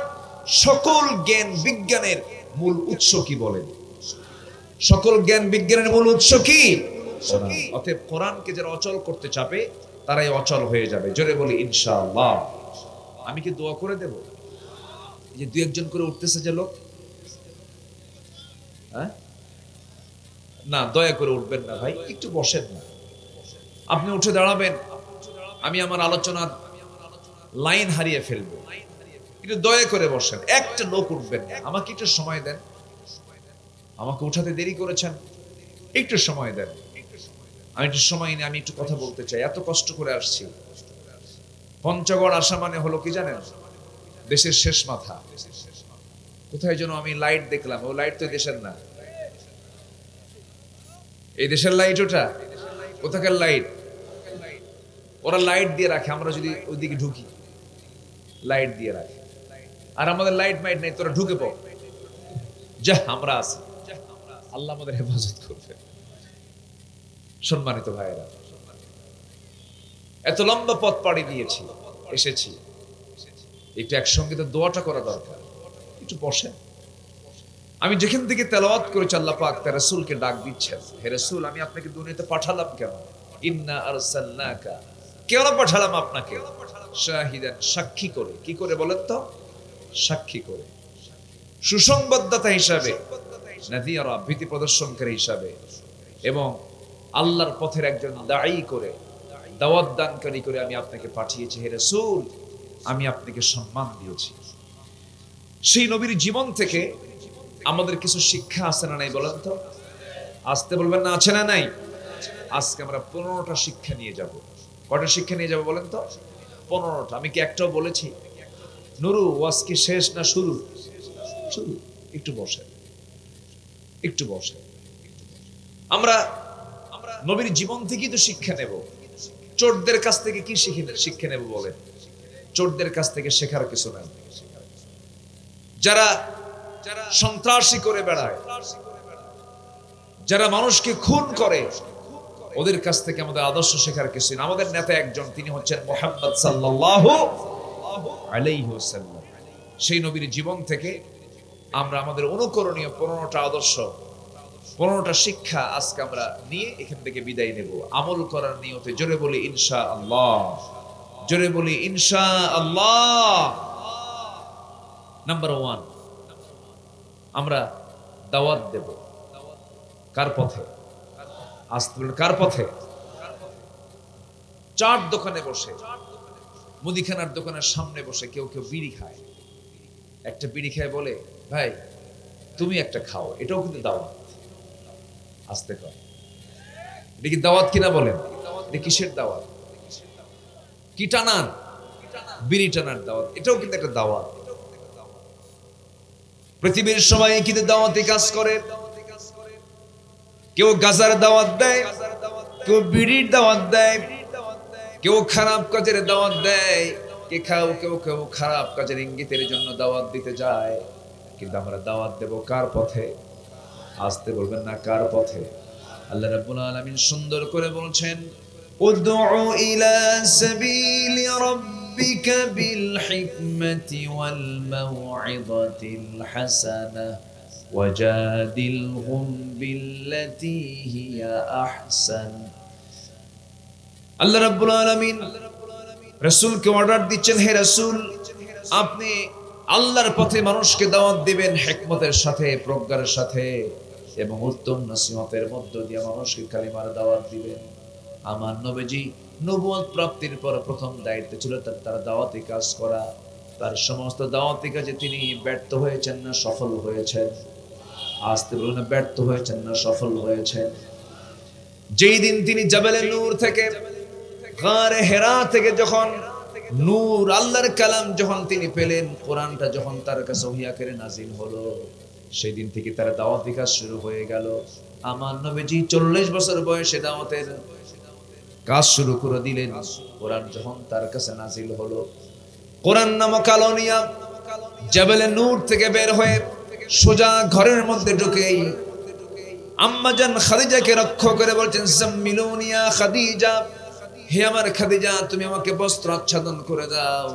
সকল জ্ঞান বিজ্ঞানের মূল উৎস কি বলেন? সকল জ্ঞান বিজ্ঞানের মূল উৎস কি? অতএব কোরআনকে যারা অচল করতে চাবে, তারাই অচল হয়ে যাবে। জোরে বলি ইনশাআল্লাহ। আমি কি দোয়া করে দেব? যে 2-1 করে উঠতেছে যে লোক, হ্যাঁ না, দয়া করে উঠবেন না ভাই, একটু বসেন না। আপনি উঠে দাঁড়াবেন, আমি আমার আলোচনা লাইন হারিয়ে ফেলবো। একটু দয়া করে বসেন, একটা লোক উঠবেন না। আমাকে একটু সময় দেন, আমাকে উঠাতে দেরি করেছেন, একটু সময় দেন। আমি একটু সময় নিয়ে আমি একটু কথা বলতে চাই। এত কষ্ট করে আসছি। পঞ্চগড় আসা মানে হলো কি জানেন? দেশের শেষ মাথা। কোথায় যেন আমি লাইট দেখলাম, ও লাইট তো দেশের না। এই দেশের লাইট ওটা? কোথাকার লাইট? ওরা লাইট দিয়ে রাখে, আমরা যদি ওইদিকে ঢুকি লাইট দিয়ে রাখে। আর আমাদের লাইট মাইট নেই, তোরা ঢুকে পড়, যা আমরা আছি, আল্লাহ আমাদের হেফাজত করবে। সম্মানিত ভাইয়েরা, এত লম্বা পথ পাড়ি দিয়েছি, এসেছি, একটু একসঙ্গে তো দোয়াটা করা দরকার। একটু বসে, আমি যেখান থেকে তেলাওয়াত করেছি আল্লাহ পাক তার রাসূলকে ডাক দিচ্ছেন, হে রাসূল আমি আপনাকে দুনিয়াতে পাঠালাম কেন? ইন্না আরসালনাকা, কেন পাঠালাম আপনাকে? শাহিদান, সাক্ষী করে। কি করে বলেন তো? সাক্ষী করে, সুসংবাদদাতা হিসাবে, নাযীরা, ভীতি প্রদর্শনকারী হিসাবে, এবং আল্লাহর পথের একজন দায়ী করে, দাওয়াত দানকারী করে আমি আপনাকে পাঠিয়েছি। হে রাসূল, আমি আপনাকে সম্মান দিয়েছি। সেই নবীর জীবন থেকে আমাদের কিছু শিক্ষা আছে না নাই বলেন তো? আসতে বলবেন না, আছে না নাই? আজকে আমরা 15টা শিক্ষা নিয়ে যাব। কয়টা শিক্ষা নিয়ে যাব বলেন তো? 15টা। আমি কি একটাও বলেছি? নুরু, ওয়াজ কি শেষ না শুরু? শুরু। একটু বসে, একটু বসে। আমরা নবীর জীবন থেকেই তো শিক্ষা নেব। চোরদের কাছ থেকে কি শিক্ষা নেব বলেন? চোরদের কাছ থেকে শেখার কিছু নাই। যারা সন্ত্রাসী করে বেড়ায়, যারা মানুষকে খুন করে, ওদের কাছ থেকে আমাদের আদর্শ শেখার কিছু না। আমাদের নেতা একজন, তিনি হচ্ছেন মুহাম্মদ সাল্লাল্লাহু আলাইহি ওয়াসাল্লাম। সেই নবীর জীবন থেকে আমরা আমাদের অনুকরণীয় 15টা আদর্শ, 15টা শিক্ষা আজকে আমরা নিয়ে এখান থেকে বিদায় নেব আমল করার নিয়তে। জোরে বলি ইনশাআল্লাহ, জোরে বলি ইনশাআল্লাহ। নাম্বার 1, আমরা দাওয়াত দেব। কার পথে? আসতে বলেন, কার পথে? চাট দোকানে বসে, মুদিখানার দোকানের সামনে বসে কেউ কেউ বিড়ি খায়। একটা বিড়ি খায় বলে, ভাই তুমি একটা খাও, এটাও কিন্তু দাওয়াত। আসতে কর, এটা কি দাওয়াত কিনা বলেন? এটা কিসের দাওয়াত? কি টানান? বিড়ি টানার দাওয়াত। এটাও কিন্তু একটা দাওয়াত। পৃথিবীর সবাই কিন্তু দাওয়াতি কাজ করে। কেউ গাজার দাওয়াত দেয়, কেউ বিড়ির দাওয়াত দেয়, কেউ খারাপ কাজের দাওয়াত দেয়, কেউ কেউ খারাপ কাজের ইঙ্গিতের জন্য দাওয়াত দিতে যায়। কিন্তু আমরা দাওয়াত দেব কার পথে? আসতে বলবেন না, কার পথে? আল্লাহ রাব্বুল আলামিন সুন্দর করে বলছেন, উদউ ইলা সাবিলি রাব্বিকা বিল হিকমাতি ওয়াল মাউইযাতিল হাসানাহ ওয়াজাদিলহুম বিল্লাতী হিয়া আহসান। আল্লাহ রাব্বুল আলামিন রাসূলকে অর্ডার দিচ্ছেন, হে রাসূল আপনি আল্লাহর পথে মানুষকে দাওয়াত দিবেন হিকমতের সাথে, প্রজ্ঞার সাথে, এবং উত্তম নসিহতের মধ্য দিয়ে মানুষকে কালিমার দাওয়াত দিবেন। আমার নবীজি নবুয়ত প্রাপ্তির পর প্রথম দায়িত্ব ছিল তার দাওয়াতি কাজ করা। তার সমস্ত দাওয়াতি কাজে তিনি ব্যর্থ হয়েছেন না সফল হয়েছেন? আসতে বলুন, ব্যর্থ হয়েছেন না সফল হয়েছেন? যেই দিন তিনি জাবালে নূর থেকে, গারে হেরা থেকে যখন নূর আল্লাহর কালাম যখন তিনি পেলেন, কোরআনটা যখন তার কাছে ওহী আকারে নাজিল হলো, সেই দিন থেকে তার দাওয়াতি কাজ শুরু হয়ে গেল। আমার নবীজি 40 বছর বয়সে দাওয়াতের কাজ শুরু করে দিলেন। কোরআন যখন তার কাছে নাজিল হলো, কোরআন নামক আলো নিয়ে জাবালে নূর থেকে বের হয়ে সোজা ঘরের মধ্যে ঢুকেই আম্মা জান খাদিজাকে রক্ষা করে বলছেন, জাম্মিলুনিয়া খাদিজা, হে আমার খাদিজা তুমি আমাকে বস্ত্র আচ্ছাদন করে দাও।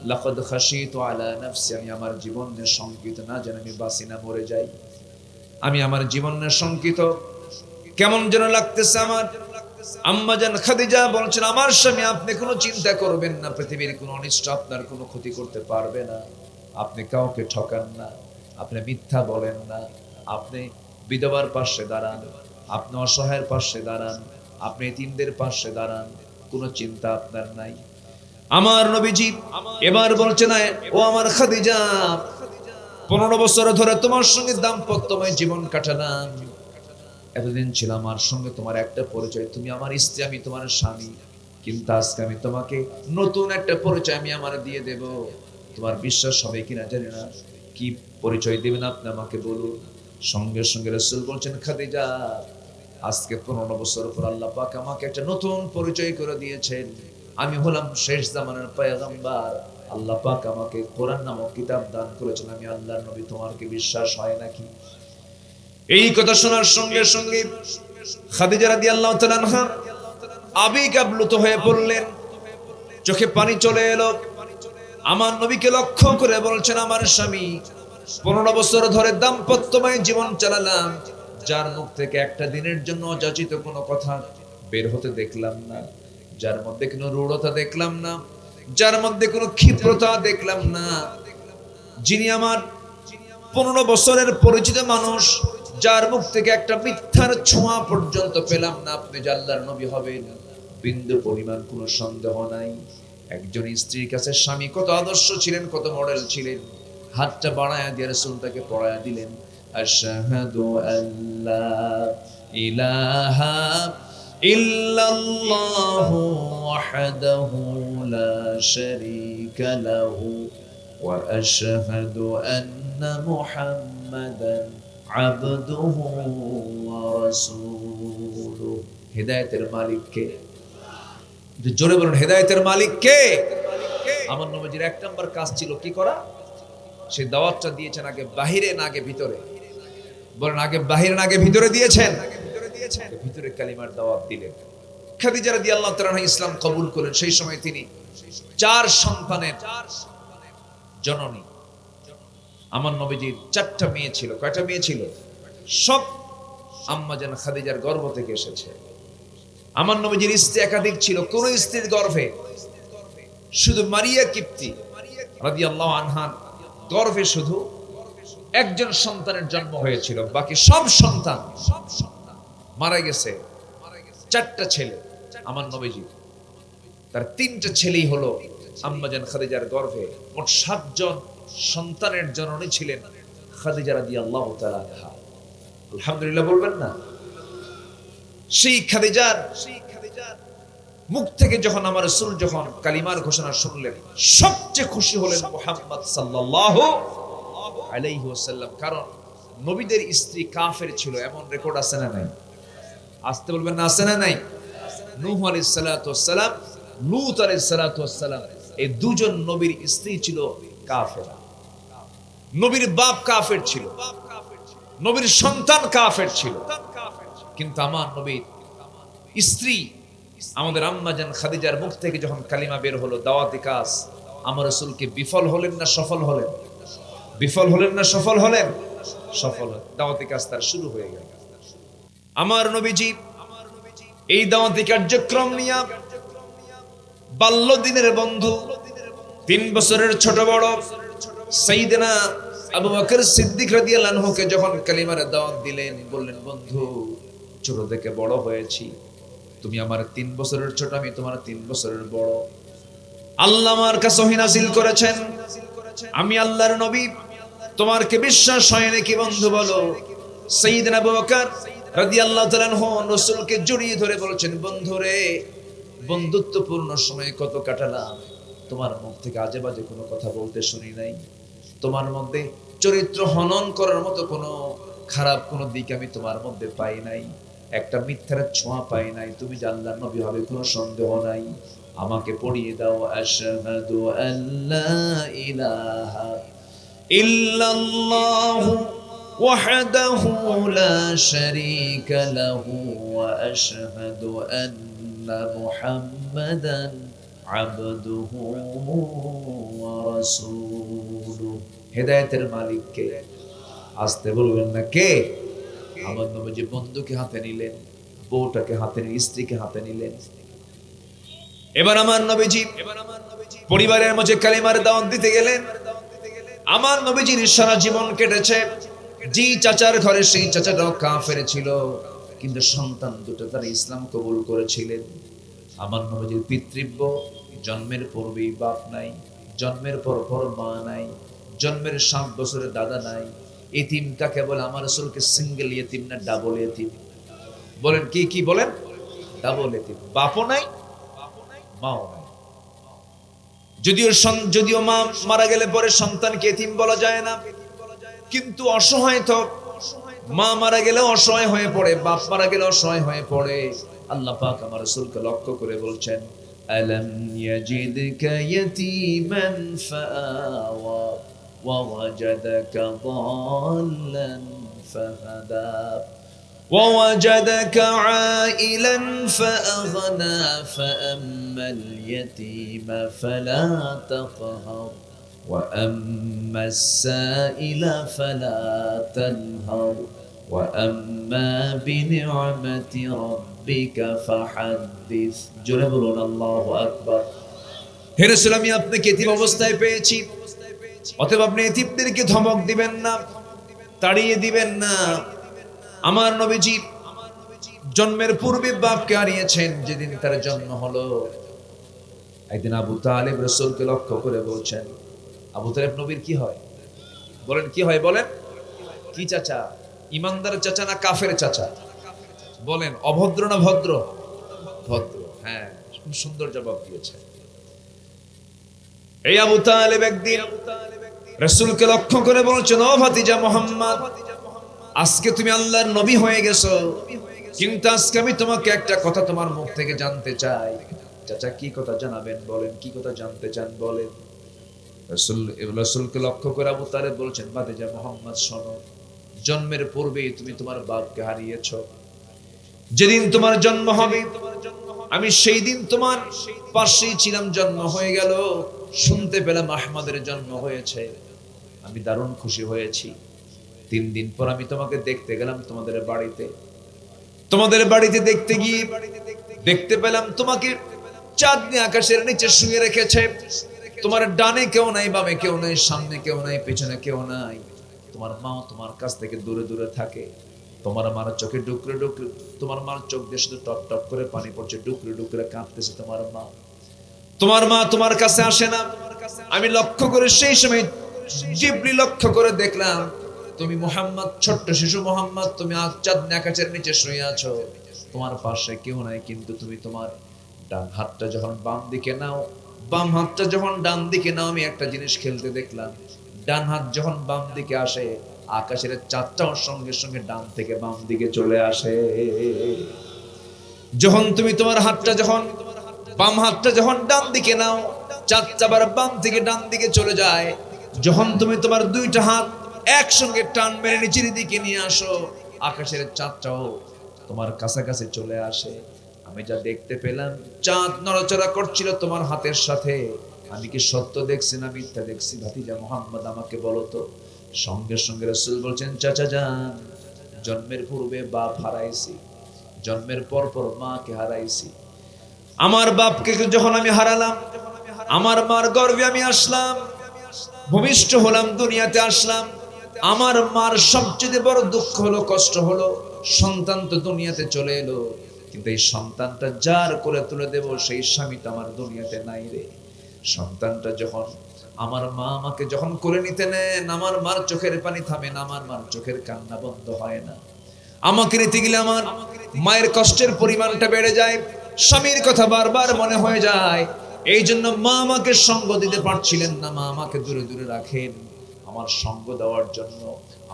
লাকাদ খাশিতু আলা নাফসি, আমি আমার জীবনের শঙ্কিত, না যেন আমি বাঁচি না মরে যাই। আমি আমার জীবনের শঙ্কিত, কেমন যেন লাগতেছে আমার। আম্মা জান খাদিজা বলছেন, আমার স্বামী আপনি কোনো চিন্তা করবেন না, পৃথিবীর কোনো অনিষ্ট আপনার কোনো ক্ষতি করতে পারবে না। আপনি কাউকে ঠকান না, আপনি মিথ্যা বলেন না, আপনি বিধবার পাশে দাঁড়ান, আপনি অসহায়ের পাশে দাঁড়ান, আপনি এতিমদের পাশে দাঁড়ান, কোনো চিন্তা আপনার নাই। আমার নবীজি এবার বলছে না, ও আমার খাদিজা 15 বছর ধরে তোমার সঙ্গে দাম্পত্যময় জীবন কাটালাম, এতদিন ছিল আমার সঙ্গে তোমার একটা পরিচয়, তুমি আমার স্ত্রী, আমি তোমার স্বামী, কিন্তু আজকে আমি তোমাকে নতুন একটা পরিচয় আমি আমার দিয়ে দেব। তোমার বিশ্বাস হবে কিনা জানি না, কি পরিচয় দিবেন আপনি আমাকে বলুন। সঙ্গে সঙ্গে রাসূল বলছেন, খাদিজা আজকে 15 বছর পর আল্লাহ পাক আমাকে একটা নতুন পরিচয় করে দিয়েছেন। আমি হলাম শেষ জামানার পয়গম্বর, আল্লাহ পাক আমাকে কোরআন নামক কিতাব দান করেছেন, আমি আল্লাহর নবী, তোমার কি বিশ্বাস হয় নাকি? এই কথা শোনার সঙ্গে সঙ্গে খাদিজা রাদিয়াল্লাহু তাআলা আনহা আবেগ আপ্লুত হয়ে পড়লেন, চোখে পানি চলে এলো। আমার নবীকে লক্ষ্য করে বলছেন, আমার স্বামী, 15 বছর ধরে দাম্পত্যময় জীবন চালালাম, যার মুখ থেকে একটা দিনের জন্য অযাচিত কোনো কথা বের হতে দেখলাম না, যার মধ্যে কোনো রূঢ়তা দেখলাম না, যার মধ্যে কোনো ক্ষিপ্রতা দেখলাম না, যিনি আমার 15 বছরের পরিচিত মানুষ, যার মুখ থেকে একটা মিথ্যার ছোঁয়া পর্যন্ত পেলাম না, আপনি যে আল্লাহর নবী হবেন বিন্দু পরিমাণ কোনো সন্দেহ নাই। একজন স্ত্রীর কাছে স্বামী কত আদর্শ ছিলেন, কত মডেল ছিলেন। হাতটা বাড়ায়া দিয়ে রাসূলটাকে পড়ায়া দিলেন, আশহাদু আল্লা ইলাহা ইল্লাল্লাহু ওয়াহদাহু লা শারীকা লাহু ওয়া আশহাদু আন্না মুহাম্মাদান আবদুহু ওয়া রাসূলুহু। হিদায়াতের মালিক কে? জোরে বলুন, হেদায়েতের মালিক কে? আমার নবীজির 1 নম্বর কাজ ছিল কি করা? সেই দাওয়াতটা দিয়েছেন আগে বাহিরে না আগে ভিতরে? বলেন, আগে বাহিরে না আগে ভিতরে দিয়েছেন? ভিতরে কালিমার দাওয়াত দিলেন। খাদিজা রাদিয়াল্লাহু তাআলা ইসলাম কবুল করলেন। সেই সময় তিনি 4 সন্তানের জননী। আমার নবীজির 4টা মেয়ে ছিল। কয়টা মেয়ে ছিল? সব আম্মা জান খাদিজার গর্ভ থেকে এসেছে। আমার নবীজির স্ত্রী একাধিক ছিল, কোন স্ত্রীর গর্ভে শুধু মারিয়া কিপ্তি রাদিয়াল্লাহু আনহা গর্ভে শুধু একজন সন্তানের জন্ম হয়েছিল, বাকি সব সন্তান মারা গেছে। 4টা ছেলে আমার নবীজি, তার 3টা ছেলেই হলো আম্মা জান খাদিজার গর্ভে। মোট 7 জন সন্তানের জননী ছিলেন খাদিজা রাদিয়াল্লাহু তাআলা আনহা। আলহামদুলিল্লাহ বলবেন না? সেই খাদিজার মুখ থেকে যখন আমার রাসূল যখন কালিমার ঘোষণা শুনলেন, সবচেয়ে খুশি হলেন মুহাম্মদ সাল্লাল্লাহু আলাইহি ওয়াসাল্লাম। কারণ নবীদের স্ত্রী কাফের ছিল, এমন রেকর্ড আছে না নাই? আসতে বলবেন না, আছে না নাই? নূহ আলাইহিস সালাতু ওয়াসসালাম, লূত আলাইহিস সালাতু ওয়াসসালাম, এই দুজন নবীর স্ত্রী ছিল কাফের। নবীর বাপ কাফের ছিল, নবীর সন্তান কাফের ছিল। কিন্তু আমার নবীর স্ত্রী আমাদের আম্মা জান খাদিজার মুখ থেকে যখন কালিমা বের হলো, দাওয়াতি কাজ, আমার রাসূলকে বিফল হলেন না সফল হলেন? বিফল হলেন না সফল হলেন? সফল। দাওয়াতি কাজ তার শুরু হয়ে গেল। আমার নবীজি এই দাওয়াতি কার্যক্রম নিয়ে বাল্য দিনের বন্ধু, 3 বছরের ছোট বড় সাইয়েদনা আবু বকর সিদ্দিক রাদিয়াল্লাহু আনহুকে যখন কালিমার দাওয়াত দিলেন, বললেন, বন্ধু, ছোট থেকে বড় হয়েছি, তুমি আমার 3 বছরের ছোট, আমি তোমার 3 বছরের বড়। আল্লাহ আমার কাছে ওহী নাযিল করেছেন, আমি আল্লাহর নবী, তোমার কি বিশ্বাস হয় নাকি বন্ধু বলো? সাইয়েদনা আবু বকর রাদিয়াল্লাহু তাআলা আনহু রাসূলকে জড়িয়ে ধরে বলেছেন, বন্ধুরে, বন্ধুত্বপূর্ণ সময় কত কাটালাম, তোমার মুখ থেকে আজে বাজে কোনো কথা বলতে শুনি নাই, তোমার মধ্যে চরিত্র হনন করার মতো কোনো খারাপ কোনো দিক আমি তোমার মধ্যে পাই নাই, একটা মিথ্যার ছোঁয়া পাই নাই, তুমি যে আল্লাহর নবী হবে কোনো সন্দেহ নাই। আমাকে পড়িয়ে দাও, আশহাদু আল্লা ইলাহা ইল্লাল্লাহু ওয়াহদাহু লা শারীকা লাহু ওয়া আশহাদু আন্না মুহাম্মাদান আবদুহু ওয়া রাসূলুহু। হেদায়েতের মালিক কে? আসতে বলবেন না কে? আমার নবীজি বন্ধুকে হাতে নিলেন, বউটাকে হাতে নিলেন, স্ত্রীকে হাতে নিলেন। এবার আমার নবীজি পরিবারের মাঝে কালিমার দাওয়াত দিতে গেলেন। আমার নবীজির সারা জীবন কেটেছে জি চাচার ঘরে, সেই চাচাটাও কাফের ছিল, কিন্তু সন্তান দুটো তারা ইসলাম কবুল করেছিলেন। আমার নবীজির পিতৃব্য, জন্মের পূর্বেই বাপ নাই, জন্মের পর মা নাই, জন্মের 7 বছরের দাদা নাই। এতিম কাকে বলে? আমার রাসূলকে সিঙ্গেল এতিম না ডাবল এতিম? বলেন কি কি বলেন? ডাবল এতিম। বাপও নাই, মাও নাই। যদিও মা মারা গেলে পরে সন্তানকে এতিম বলা যায় না, কিন্তু অসহায় তো মা মারা গেলে অসহায় হয়ে পড়ে, বাপ মারা গেলে অসহায় হয়ে পড়ে। আল্লাহ পাক আমার রাসূলকে লক্ষ্য করে বলছেন, ألم يجدك يتيما فآوى ووجدك ضالا فهدى ووجدك عائلا فأغنى فأما اليتيم فلا تقهر وأما السائل فلا تنهر وأما بنعمة ربك فحدث جربون الله أكبر হে রাসূল আমি আপনাকে এতিম অবস্থায় পেয়েছি অতএব আপনি এতিমদেরকে ধমক দিবেন না তাড়িয়ে দিবেন না আমার নবীজি জন্মের পূর্বে বাপকে হারিয়েছেন যেদিন তার জন্ম হলো একদিন আবু তালেব রাসূলকে লক্ষ্য করে বলছেন আবু তালেব নবীর কি হয় বলেন কি হয় বলেন কি চাচা ইমানদার চাচা না কাফের চাচা বলেন অভদ্র না ভদ্র ভদ্র হ্যাঁ খুব সুন্দর জবাব দিয়েছে এই আবু তালেব একদিন রাসূলকে লক্ষ্য করে বলছেন ও ভাতিজা মুহাম্মদ আজকে তুমি আল্লাহর নবী হয়ে গেছো কিন্তু আজকে আমি তোমাকে একটা কথা তোমার মুখ থেকে জানতে চাই চাচা কি কথা জানাবেন বলেন কি কথা জানতে চান বলেন রাসূলকে লক্ষ্য করে আবু তালেব বলছেন ভাতিজা মুহাম্মদ শোনো জন্মের পূর্বেই তুমি তোমার বাপকে হারিয়েছো যেদিন তোমার জন্ম হবে আমি সেই দিন তোমার পাশেই ছিলাম জন্ম হয়ে গেল শুনতে পেলাম আহমদের জন্ম হয়েছে আমি দারুণ খুশি হয়েছি 3 দিন পর আমি তোমাকে দেখতে গেলাম তোমাদের বাড়িতে দেখতে গিয়ে দেখতে পেলাম তোমাকে চাঁদনি আকাশের নিচে শুয়ে রেখেছে তোমার ডানে কেউ নাই বামে কেউ নাই সামনে কেউ নাই পেছনে কেউ নাই তোমার মা তোমার কাছ থেকে দূরে দূরে থাকে তোমার মার চোখে ডুকরে ডুকরে তোমার মার চোখ দিয়ে শুধু টপ টপ করে পানি পড়ছে ডুকরে ডুকরে কাঁদতেছে তোমার মা তোমার কাছে আসে না আমি লক্ষ্য করে সেই সময় জিবরিল লক্ষ্য করে দেখলাম তুমি মুহাম্মদ ছোট্ট শিশু মুহাম্মদ তুমি চাঁদনি আকাশের নিচে শুয়ে আছো তোমার পাশে কেউ নাই কিন্তু তুমি তোমার ডান হাতটা যখন বাম দিকে নাও বাম হাতটা যখন ডান দিকে নাও আমি একটা জিনিস খেলতে দেখলাম ডান হাত যখন বাম দিকে আসে আকাশের চাঁদটাও সঙ্গে সঙ্গে ডান থেকে বাম দিকে চলে আসে যখন তুমি তোমার হাতটা যখন বাম হাতটা যখন ডান দিকে নাও চাঁদটা আবার বাম থেকে ডান দিকে চলে যায় যখন তুমি তোমার দুইটা হাত একসঙ্গে টান মেরে নিচের দিকে নিয়ে আসো আকাশের চাঁদটাও তোমার কাছাকাছি চলে আসে আমি যা দেখতে পেলাম চাঁদ নড়াচড়া করছিল তোমার হাতের সাথে আমি কি সত্য দেখছি না মিথ্যা দেখছি ভাতিজা মুহাম্মদ আমাকে বলো তো সঙ্গে সঙ্গে রাসূল বলছেন চাচা যান জন্মের পূর্বে বাপ হারাইছি জন্মের পর পর মাকে হারাইছি আমার বাপকে যখন আমি হারালাম আমার মার গর্ভে আমি আসলাম ভূমিষ্ঠ হলাম দুনিয়াতে আসলাম আমার মার সবচেয়ে বড় দুঃখ হলো কষ্ট হলো সন্তান তো দুনিয়াতে চলে এলো কিন্তু এই সন্তানটা যার করে তুলে দেব সেই স্বামীটা আমার দুনিয়াতে নাই রে সন্তানটা যখন আমার মা আমাকে যখন করে নিতে নেন আমার মার চোখের পানি থামে না আমার মার চোখের কান্না বন্ধ হয় না আমাকে নিতে গেলে আমার মায়ের কষ্টের পরিমাণটা বেড়ে যায় স্বামীর কথা বারবার মনে হয়ে যায় এই জন্য মা আমাকে সঙ্গ দিতে পারছিলেন না মা আমাকে দূরে দূরে রাখেন আমার সঙ্গ দেওয়ার জন্য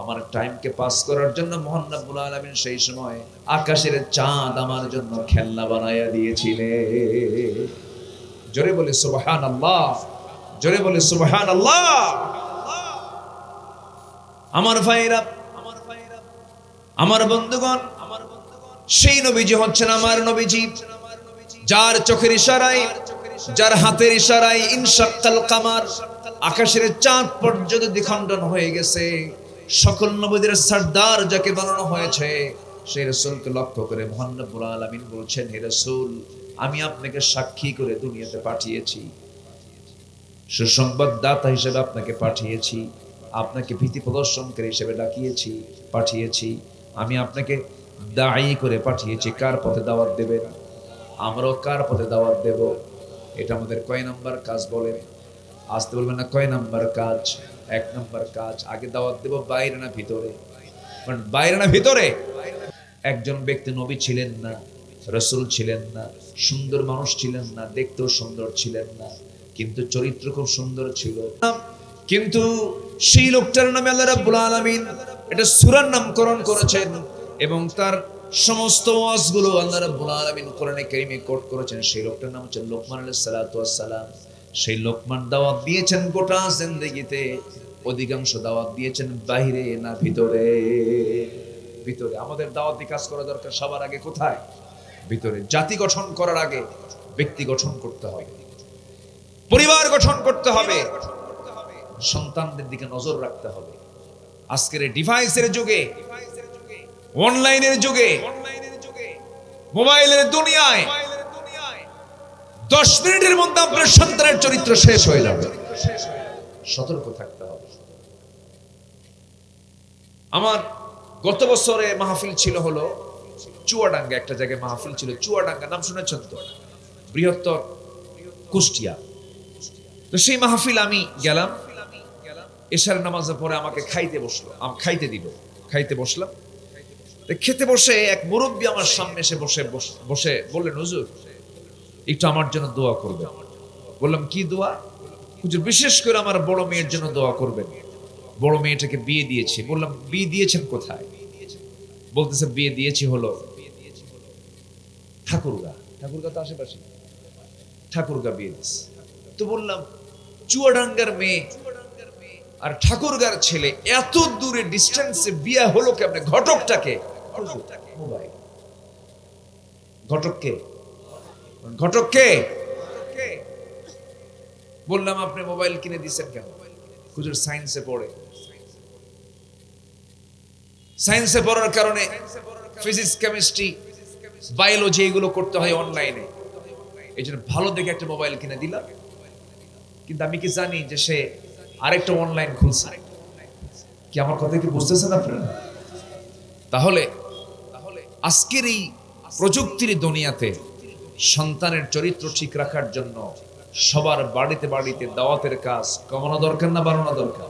আমার টাইমকে পাস করার জন্য মহান রব্বুল আলামিন সেই সময় আকাশের চাঁদ আমার জন্য খেলনা বানায়া দিয়েছিলেন জোরে বলে সুবহানাল্লাহ জোরে বলে সুবহানাল্লাহ আমার ভাইরা আমার বন্ধুগণ সেই নবীজি হচ্ছেন আমার নবীজি যার চোখের ইশারায় যার হাতের ইশারায় ইনশাক্কাল কামার আকাশের চাঁদ পর্যন্ত দ্বিখণ্ডন হয়ে গেছে সকল নবীদের সরদার যাকে বানানো হয়েছে সেই রাসূলকে লক্ষ্য করে মহান রব্বুল আলামিন বলছেন হে রাসূল আমি আপনাকে সাক্ষী করে দুনিয়াতে পাঠিয়েছি সুসংবাদদাতা হিসেবে আপনাকে পাঠিয়েছি আপনাকে ভীতি প্রদর্শনকারী হিসেবে পাঠিয়েছি আমি আপনাকে দায়ী করে পাঠিয়েছি কার পথে দাওয়াত দেবেন আমরাও কার পথে দাওয়াত দেব এটা আমাদের কয় নাম্বার কাজ বলেন আসতে বলবেন না কয় নাম্বার কাজ 1 নাম্বার কাজ আগে দাওয়াত দেব বাইরে না ভিতরে কারণ বাইরে না ভিতরে একজন ব্যক্তি নবী ছিলেন না রাসূল ছিলেন না সুন্দর মানুষ ছিলেন না দেখতেও সুন্দর ছিলেন না কিন্তু চরিত্র খুব সুন্দর ছিল কিন্তু সেই লোকটার নামে আল্লাহ রাব্বুল আলামিন এটা সূরার নামকরণ করেছেন এবং তার সমস্ত ওয়াজগুলো আল্লাহ রাব্বুল আলামিন কোরআনে কারীমে কোট করেছেন। সেই লোকটার নাম হচ্ছে লোকমান আলাইহিস সালাতু ওয়াস সালাম। সেই লোকমান দাওয়াত দিয়েছেন গোটা জিন্দেগিতে, অধিকাংশ দাওয়াত দিয়েছেন বাইরে না ভিতরে। ভিতরে। আমাদের দাওয়াতি কাজ করা দরকার সবার আগে কোথায়? ভিতরে। জাতি গঠন করার আগে ব্যক্তি গঠন করতে হবে, পরিবার গঠন করতে হবে, সন্তানদের দিকে নজর রাখতে হবে। আজকের এই ডিভাইসের যুগে, অনলাইনের যুগে, মোবাইলের দুনিয়ায় 10 মিনিটের মধ্যে আপনার সন্তানের চরিত্র শেষ হয়ে যাবে। সতর্ক থাকতে হবে। আমার গত বছরে মাহফিল ছিল হলো চুয়াডাঙ্গা, একটা জায়গায় মাহফিল ছিল চুয়াডাঙ্গা, নাম শুনেছেন তো? বৃহত্তর কুষ্টিয়া। তো সেই মাহফিল আমি গেলাম, এশার নামাজের পরে আমাকে খাইতে বসলো, খাইতে বসলাম। খেতে বসে এক মুরব্বী আমার সামনে এসে বসে বললেন, হুজুর একটু আমার জন্য দোয়া করবেন। বললাম কি দোয়া? হুজুর বিশেষ করে আমার বড় মেয়ের জন্য দোয়া করবেন, বড় মেয়েটাকে বিয়ে দিয়েছি। বললাম বিয়ে দিয়েছেন কোথায়? বলতেছে বিয়ে দিয়েছি হলো ঠাকুরগা তো আশেপাশে, ঠাকুরগা বিয়ে দিয়েছে। তো বললাম চুয়াডাঙ্গার মেয়ে আর ঠাকুরগার ছেলে এত দূরে ডিস্টেন্সে বিয়ে হলো কেমনে? ঘটকটাকে মোবাইল, ঘটককে বললাম আপনি মোবাইল কিনে দিচ্ছেন কেন? হুজুর সায়েন্সে পড়ে, সায়েন্সে পড়ার কারণে ফিজিক্স, কেমিস্ট্রি, বায়োলজি এগুলো করতে হয় অনলাইনে, এই জন্য ভালো দেখে একটা মোবাইল কিনে দিলাম। কিন্তু আমি কি জানি যে সে আরেকটা অনলাইন খুলছে। কি আমার কথা কি বুঝতেছেন আপনারা? তাহলে আজকের এই প্রযুক্তির দুনিয়াতে সন্তানের চরিত্র ঠিক রাখার জন্য সবার বাড়িতে বাড়িতে দাওয়াতের কাজ কমানো দরকার না বাড়ানো দরকার?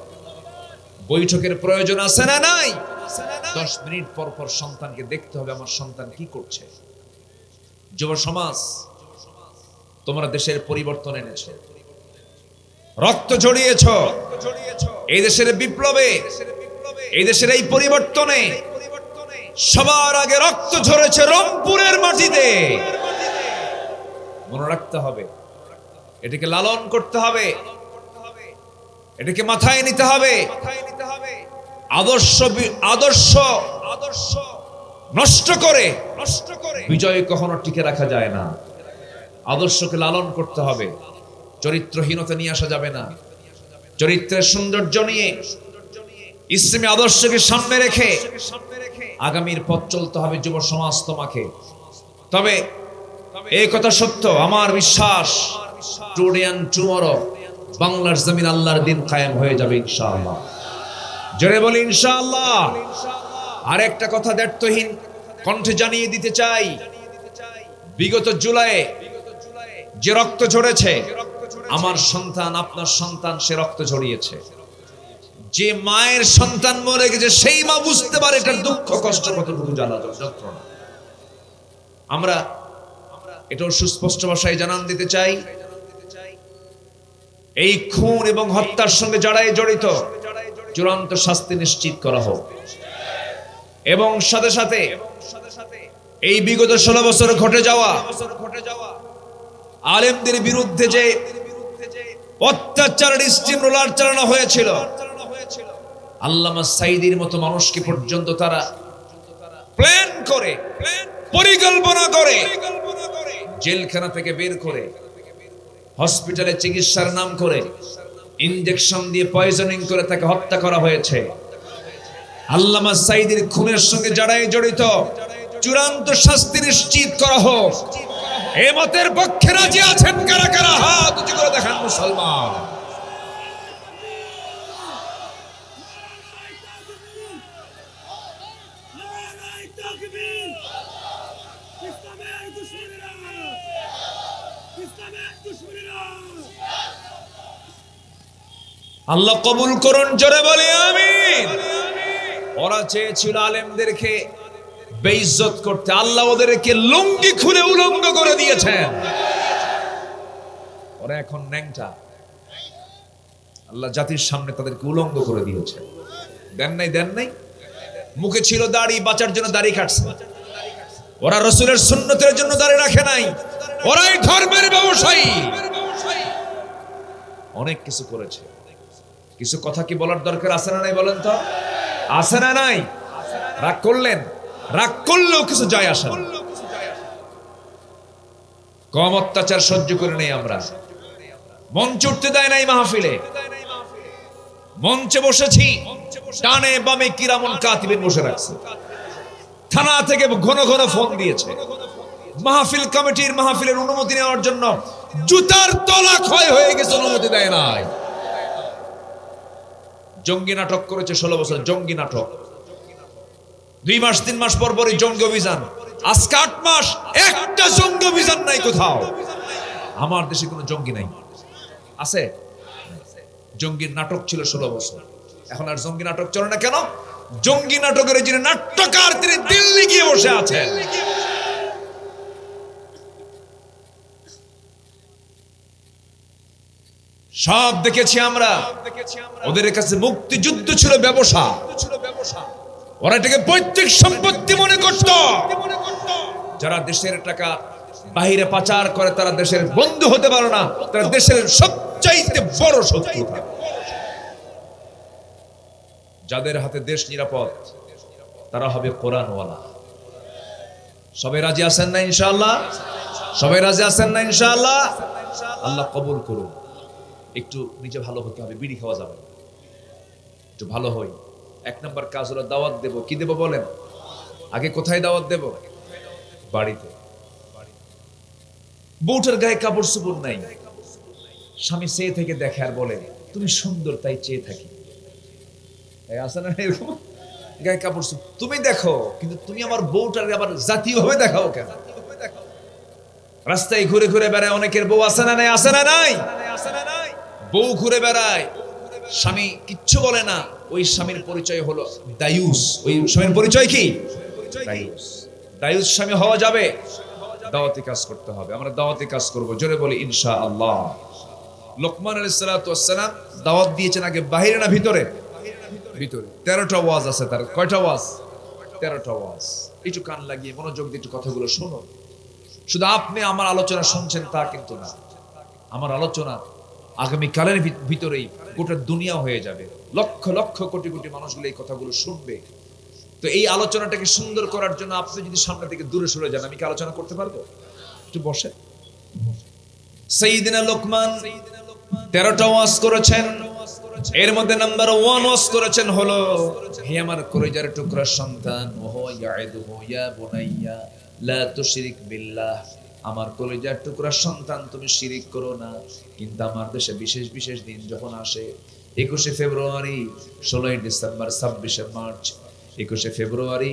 বৈঠকের প্রয়োজন আছে না নাই? 10 মিনিট পর পর সন্তানকে দেখতে হবে আমার সন্তান কি করছে। যুব সমাজ, তোমরা দেশের পরিবর্তন এনেছো, রক্ত ঝরিয়েছ এই দেশের বিপ্লবে, এই দেশের এই পরিবর্তনে। সবার আগে রক্ত ঝরেছে রংপুরের মাটিতে। মনে রাখতে হবে, এটাকে লালন করতে হবে, এটাকে মাথায় নিতে হবে। আদর্শ নষ্ট করে বিজয় কখনো টিকে রাখা যায় না। আদর্শকে লালন করতে হবে, চরিত্রহীনতা নিয়ে আসা যাবে না। চরিত্রের সৌন্দর্য নিয়ে ইসলামী আদর্শকে সামনে রেখে আগামীর পথ চলতে হবে যুব সমাজ তোমাকে। তবে এই কথা সত্য, আমার বিশ্বাস টুডে এন্ড টুমরো বাংলার জমিন আল্লাহর দিন কায়েম হয়ে যাবে ইনশাআল্লাহ। জোরে বলি ইনশাআল্লাহ। আর একটা কথা দ্ব্যর্থহীন কণ্ঠে জানিয়ে দিতে চাই, বিগত জুলাইয়ে যে রক্ত ঝরেছে, আমার সন্তান, আপনার সন্তান সে রক্ত ঝরিয়েছে। যে মায়ের সন্তান মরে গেছে সেই মা বুঝতে পারে এটার দুঃখ, কষ্ট কতটুকু জ্বালা যন্ত্রণা। আমরা এটাও সুস্পষ্ট ভাষায় জানান দিতে চাই, এই খুন এবং হত্যার সঙ্গে যারাই জড়িত চূড়ান্ত শাস্তি নিশ্চিত করা হোক। এবং সাথে সাথে এই বিগত 16 বছর ঘটে যাওয়া আলেমদের বিরুদ্ধে যে অত্যাচার স্টিম রোলার চালানো হয়েছিল, আল্লামা সাইদির মতো মানুষকে পর্যন্ত তারা প্ল্যান করে, পরিকল্পনা করে জেলখানা থেকে বের করে হসপিটালে চিকিৎসার নাম করে ইনজেকশন দিয়ে পয়জনিং করে তাকে হত্যা করা হয়েছে। আল্লামা সাইদির খুনের সঙ্গে যারাই জড়িত চূড়ান্ত শাস্তি নিশ্চিত করা হোক। এই মতের পক্ষে রাজি আছেন কারা কারা? হাত উঁচু করে দেখান মুসলমান। আল্লাহ কবুল করুন, জোরে বলি আমিন। ওরা চেয়েছিল আলেমদেরকে বেইজ্জত করতে, আল্লাহ ওদেরকে লুঙ্গি খুলে উলঙ্গ করে দিয়েছেন। ওরা এখন ন্যাংটা, আল্লাহ জাতির সামনে তাদেরকে উলঙ্গ করে দিয়েছে। দেন নাই মুখে ছিল দাড়ি, বাঁচার জন্য দাড়ি কাটছে। ওরা রাসূলের সুন্নতের জন্য দাঁড়িয়ে রাখে নাই, ওরাই ধর্মের ব্যবসায়ী। অনেক কিছু করেছে। কিছু কথা কি বলার দরকার আছে না নাই বলেন তো? আছে না নাই? রাগ করলেন, রাগ করলেও কিছু যায় আসে না। কম অত্যাচার সহ্য করে নেই আমরা। মঞ্চ উঠতে দেয় নাই মাহফিলে, মঞ্চে বসেছি, ডানে বামে কিরামুন কাতিবিন বসে রাখছে। থানা থেকে ঘন ঘন ফোন দিয়েছে, মাহফিল কমিটির মাহফিলের অনুমতি নেওয়ার জন্য জুতার তলা ক্ষয় হয়ে গেছে, অনুমতি দেয় নাই। জঙ্গি নাটক করেছে 16 বছর, জঙ্গি নাটক। 2 মাস 3 মাস পর পরই জঙ্গি অভিযান। আজকে 8 মাস একটা জঙ্গি অভিযান নাই কোথাও। আমার দেশে কোনো জঙ্গি নাই। আছে? জঙ্গির নাটক ছিল 16 বছর। এখন আর জঙ্গি নাটক চলে না কেন? জঙ্গি নাটকের যিনি নাট্যকার তিনি দিল্লি গিয়ে বসে আছেন। সব দেখেছি আমরা। ওদের কাছে মুক্তিযুদ্ধ ছিল ব্যবসা। ওরা এটাকে পৈতৃক সম্পত্তি মনে করত। যারা দেশের টাকা বাহিরে পাচার করে তারা দেশের বন্ধু হতে পারে না, তারা দেশের সবচাইতে বড় শত্রু। যাদের হাতে দেশ নিরাপদ তারা হবে কোরআনওয়ালা। সবাই রাজি আছেন না ইনশাআল্লাহ? সবাই রাজি আছেন না ইনশাআল্লাহ? আল্লাহ কবুল করুন। একটু নিজে ভালো হতে হবে, বিড়ি খাওয়া যাবে না। একটু ভালো হই। 1 নম্বর কাজ হলো দাওয়াত দেব। কি দেব বলেন? আগে কোথায় দাওয়াত দেব? বাড়িতে। বউটার গায়ে কাপড় চোপড় নাই, স্বামী চেয়ে থেকে দেখে আর বলে তুমি সুন্দর তাই চেয়ে থাকি। আছে না এরকম? গায়ে কাপড় চোপড় তুমি দেখো, কিন্তু তুমি আমার বউটার আবার জাতীয় ভাবে দেখাও কেন? রাস্তায় ঘুরে ঘুরে বেড়ায় অনেকের বউ, আছে না নাই? আছে না নাই? বউ ঘুরে বেড়ায়, স্বামী কিচ্ছু বলে না। ওই স্বামীর পরিচয় হলো দায়ুস। ওই স্বামীর পরিচয় কি? দায়ুস। দায়ুস স্বামী হওয়া যাবে? দাওয়াতি কাজ করতে হবে। আমরা দাওয়াতি কাজ করব, জোরে বলি ইনশাআল্লাহ। লোকমান আলাইহিস সালাতু ওয়াস সালাম দাওয়াত দিয়েছেন আগে বাহিরে না ভিতরে? ভিতরে। 13টা ওয়াজ আছে তার। কয়টা ওয়াজ? 13টা ওয়াজ। একটু কান লাগিয়ে মনোযোগ দিয়ে একটু কথাগুলো শুনুন। শুধু আপনি আমার আলোচনা শুনছেন তা কিন্তু না। আমার আলোচনা আগামী কালের ভিতরেই গোটা দুনিয়া হয়ে যাবে। লক্ষ লক্ষ কোটি কোটি মানুষগুলো এই কথাগুলো শুনবে। তো এই আলোচনাটাকে সুন্দর করার জন্য আপনি যদি সামনে থেকে দূরে সরে যান, আমি কি আলোচনা করতে পারবো? একটু বসে। সাইয়্যিদিনা লোকমান 13টা ওয়াজ করেছেন। এর মধ্যে নাম্বার 1 ওয়াজ করেছেন হলো, হে আমার কলিজার টুকরা সন্তান, ওহো ইয়াইদুহু ইয়া বুনাইয়া লা তুশরিক বিল্লাহ। আমার কলিজার টুকরা সন্তান, তুমি শিরিক করো না। কিন্তু আমার দেশে বিশেষ বিশেষ দিন যখন আসে, 21শে ফেব্রুয়ারি, 16ই ডিসেম্বর, 26শে মার্চ, 21শে ফেব্রুয়ারি,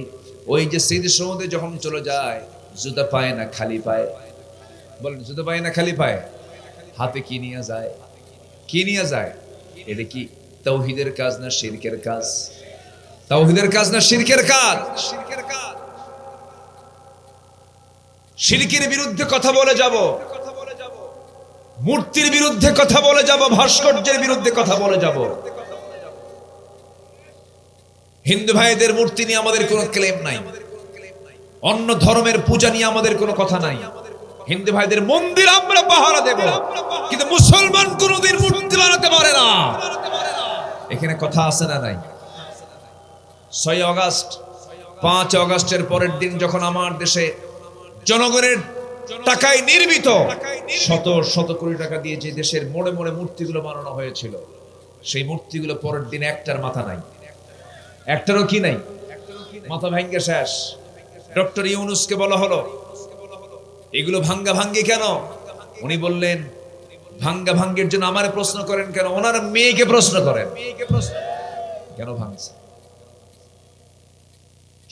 ওই যে স্মৃতি সমুদ্রে যখন চলে যায়, জুতা পায় না খালি পায়। বলেন, জুতা পায় না খালি পায়? হাতে কি নিয়ে যায়? কি নিয়ে যায়? এটা কি তাওহীদের কাজ না শিরকের কাজ? তাওহীদের কাজ না শিরকের কাজ? শিরকের কাজ। শিরকের বিরুদ্ধে কথা বলে যাব, মূর্তির বিরুদ্ধে কথা বলে যাব, ভাস্কর্যের বিরুদ্ধে কথা বলে যাব। হিন্দু ভাইদের মূর্তি নিয়ে আমাদের কোনো ক্লেম নাই, অন্য ধর্মের পূজা নিয়ে আমাদের কোনো কথা নাই। হিন্দু ভাইদের মন্দির আমরা পাহারা দেব, কিন্তু মুসলমান কোনোদিন মূর্তি বানাতে পারে না। এখানে কথা আছে না নাই? 6 আগস্ট, 5 আগস্টের পরের দিন যখন আমার দেশে জনগণের টাকায় নির্মিত শত শত কোটি টাকা দিয়ে যে দেশের মোড়ে মোড়ে মূর্তিগুলো বানানো হয়েছিল, সেই মূর্তিগুলো পরের দিন একটার মাথা নাই, একটারও কি নাই, মাথা ভেঙে শেষ। ডক্টর ইউনূসকে বলা হলো এগুলো ভাঙ্গা ভাঙ্গি কেন? উনি বললেন ভাঙ্গা ভাঙ্গের জন্য আমারে প্রশ্ন করেন কেন? ওনার মেয়েকে প্রশ্ন করেন কেন ভাঙছে।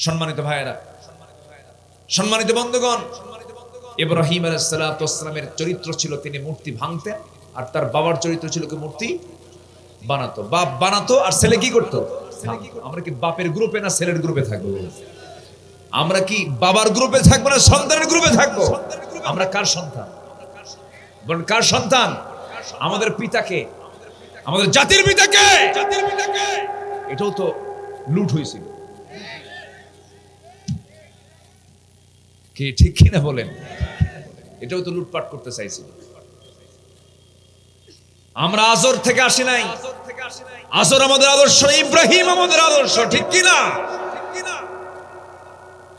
সম্মানিত ভাইয়েরা, সম্মানিত বন্ধুগণ, ইব্রাহিম আলাইহিস সালাতু ওয়াস সালামের চরিত্র ছিল তিনি মূর্তি ভাঙতেন, আর তার বাবার চরিত্র ছিল কি মূর্তি বানাতো। বাপ বানাতো আর ছেলে কি করতো? আমরা কি বাপের গ্রুপে না ছেলের গ্রুপে থাকবো? আমরা কি বাবার গ্রুপে থাকবো না সন্তানের গ্রুপে থাকবো? আমরা কার সন্তান? বলেন কার সন্তান? আমাদের পিতাকে, আমাদের জাতির পিতাকে। এটাও তো লুট হয়েছিল। কি ঠিক কিনা বলেন? এটাও তো লুটপাট করতে চাইছিল। আমরা আজর থেকে আসি নাই, আজর আমাদের আদর্শ, ইব্রাহিম আমাদের আদর্শ, ঠিক কিনা?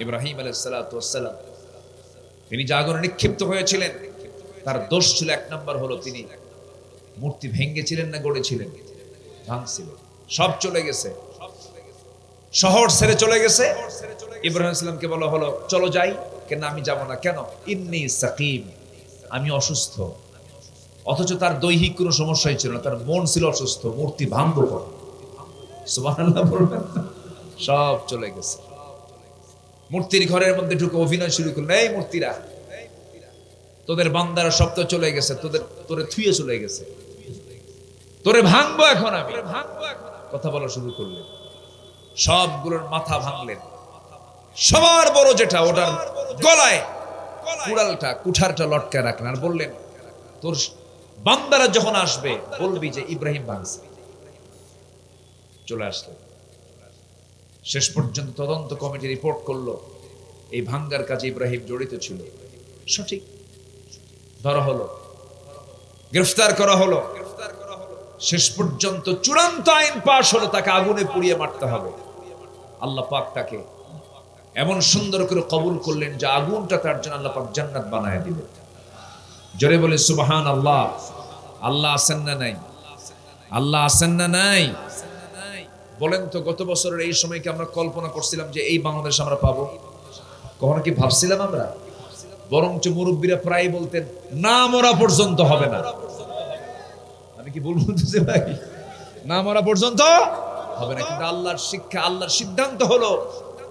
ইব্রাহিম আলাইহিস সালাতু ওয়াস সালাম তিনি যে আগুনে নিক্ষিপ্ত হয়েছিলেন, তার দোষ ছিল এক নাম্বার হলো তিনি মূর্তি ভেঙেছিলেন না গড়েছিলেন? ভাঙছিলেন। সব চলে গেছে, শহর ছেড়ে চলে গেছে। ইব্রাহিম আলাইহিস সালামকে বলা হলো চলো যাই। কেন আমি যাব না? কেন? ইন্নী সাকিম, আমি অসুস্থ। অথচ তার দৈহিক কোনো সমস্যাই ছিল না, তার মন ছিল অসুস্থ। মূর্তি ভাঙবো কখন? সুবহানাল্লাহ বলবেন। সব চলে গেছে। মূর্তির ঘরের মধ্যে ঢুকে অভিনয় শুরু করলেন, এই মূর্তিরা, তোদের বান্দারা সব তো চলে গেছে, তোরে থুয়ে চলে গেছে, তোরে ভাঙবো এখন আমি। কথা বলা শুরু করলেন, সবগুলোর মাথা ভাঙলেন। সবার বড় যেটা, ওটার গলায় কুঠারটা লটকায় রাখলেন আর বললেন, তোর বান্দারা যখন আসবে বলবি যে ইব্রাহিম ভাঙছে। চলে আসলেন। শেষ পর্যন্ত তদন্ত কমিটি রিপোর্ট করলো এই ভাঙ্গার কাজে ইব্রাহিম জড়িত ছিল। সঠিক ধরা হলো, গ্রেফতার করা হলো। শেষ পর্যন্ত চূড়ান্ত আইন পাশ হলো, তাকে আগুনে পুড়িয়ে মারতে হবে। আল্লাহ পাক তাকে এমন সুন্দর করে কবুল করলেন যে আগুনটা তার জন্য আল্লাহ পাক জান্নাত বানায় দিলেন। জোরে বলে সুবহানাল্লাহ। আল্লাহ আছেন না নাই? আল্লাহ আছেন না নাই? বলেন তো, গত বছরের এই সময়কে আমরা কল্পনা করছিলাম যে এই বাংলাদেশ আমরা পাবো? কখনো কি ভাবছিলাম আমরা? বরঞ্চ মুরব্বীরা প্রায় বলতেন না মরা পর্যন্ত হবে না। আমি কি ভুল বলতেছি ভাই? না মরা পর্যন্ত হবে না। কিন্তু আল্লাহর শিক্ষা, আল্লাহর সিদ্ধান্ত হলো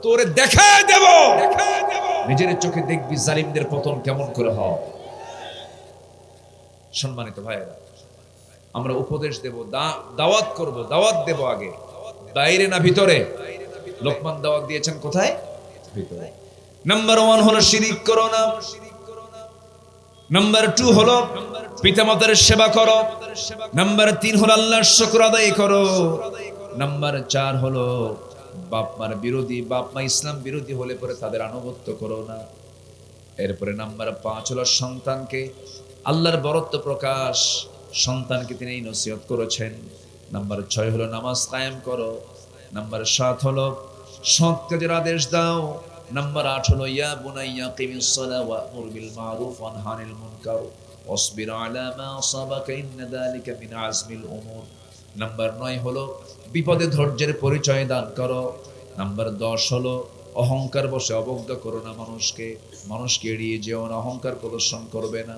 তোরে দেখায় দেব, নিজের চোখে দেখবি জালিমদের পতন কেমন করে হয়। সম্মানিত ভাইয়েরা, আমরা উপদেশ দেব, দাওয়াত করব, দাওয়াত দেব আগে, বাইরে না ভিতরে। লোকমান দাওয়াত দিয়েছেন কোথায়? ভিতরে। নাম্বার 1 হলো শিরিক করো না। নাম্বার 2 হলো পিতামাতার সেবা করো। নাম্বার 3 হলো আল্লাহর শুকর আদায় করো। নাম্বার 4 হলো বাপ মার বিরোধী, বাপ মা ইসলাম বিরোধী হলে পরে তাদের আনুগত্য করো না। এরপরে নাম্বার 5 হলো সন্তানকে আল্লাহর বরত্ব প্রকাশ, সন্তানকে তিনি নসিহত করেছেন। নাম্বার 6 হলো নামাজ কায়েম করো। নাম্বার 7 হলো সৎ কাজের আদেশ দাও। নাম্বার 8 হলো ইয়া বুনাইয়া কিমিস সালাহ ওয়া আমুর বিল মারুফ ওয়া নহি আনিল মুনকার ওয়াসবির আলা মা আসাবাকা ইন্না যালিকা মিন আজমিল উমুর। নাম্বার 9 হলো বিপদে ধৈর্যের পরিচয় দান করো। নাম্বার 10 হলো অহংকার বসে অবজ্ঞা করো না মানুষকে এড়িয়ে যেও না, অহংকার প্রদর্শন করবে না।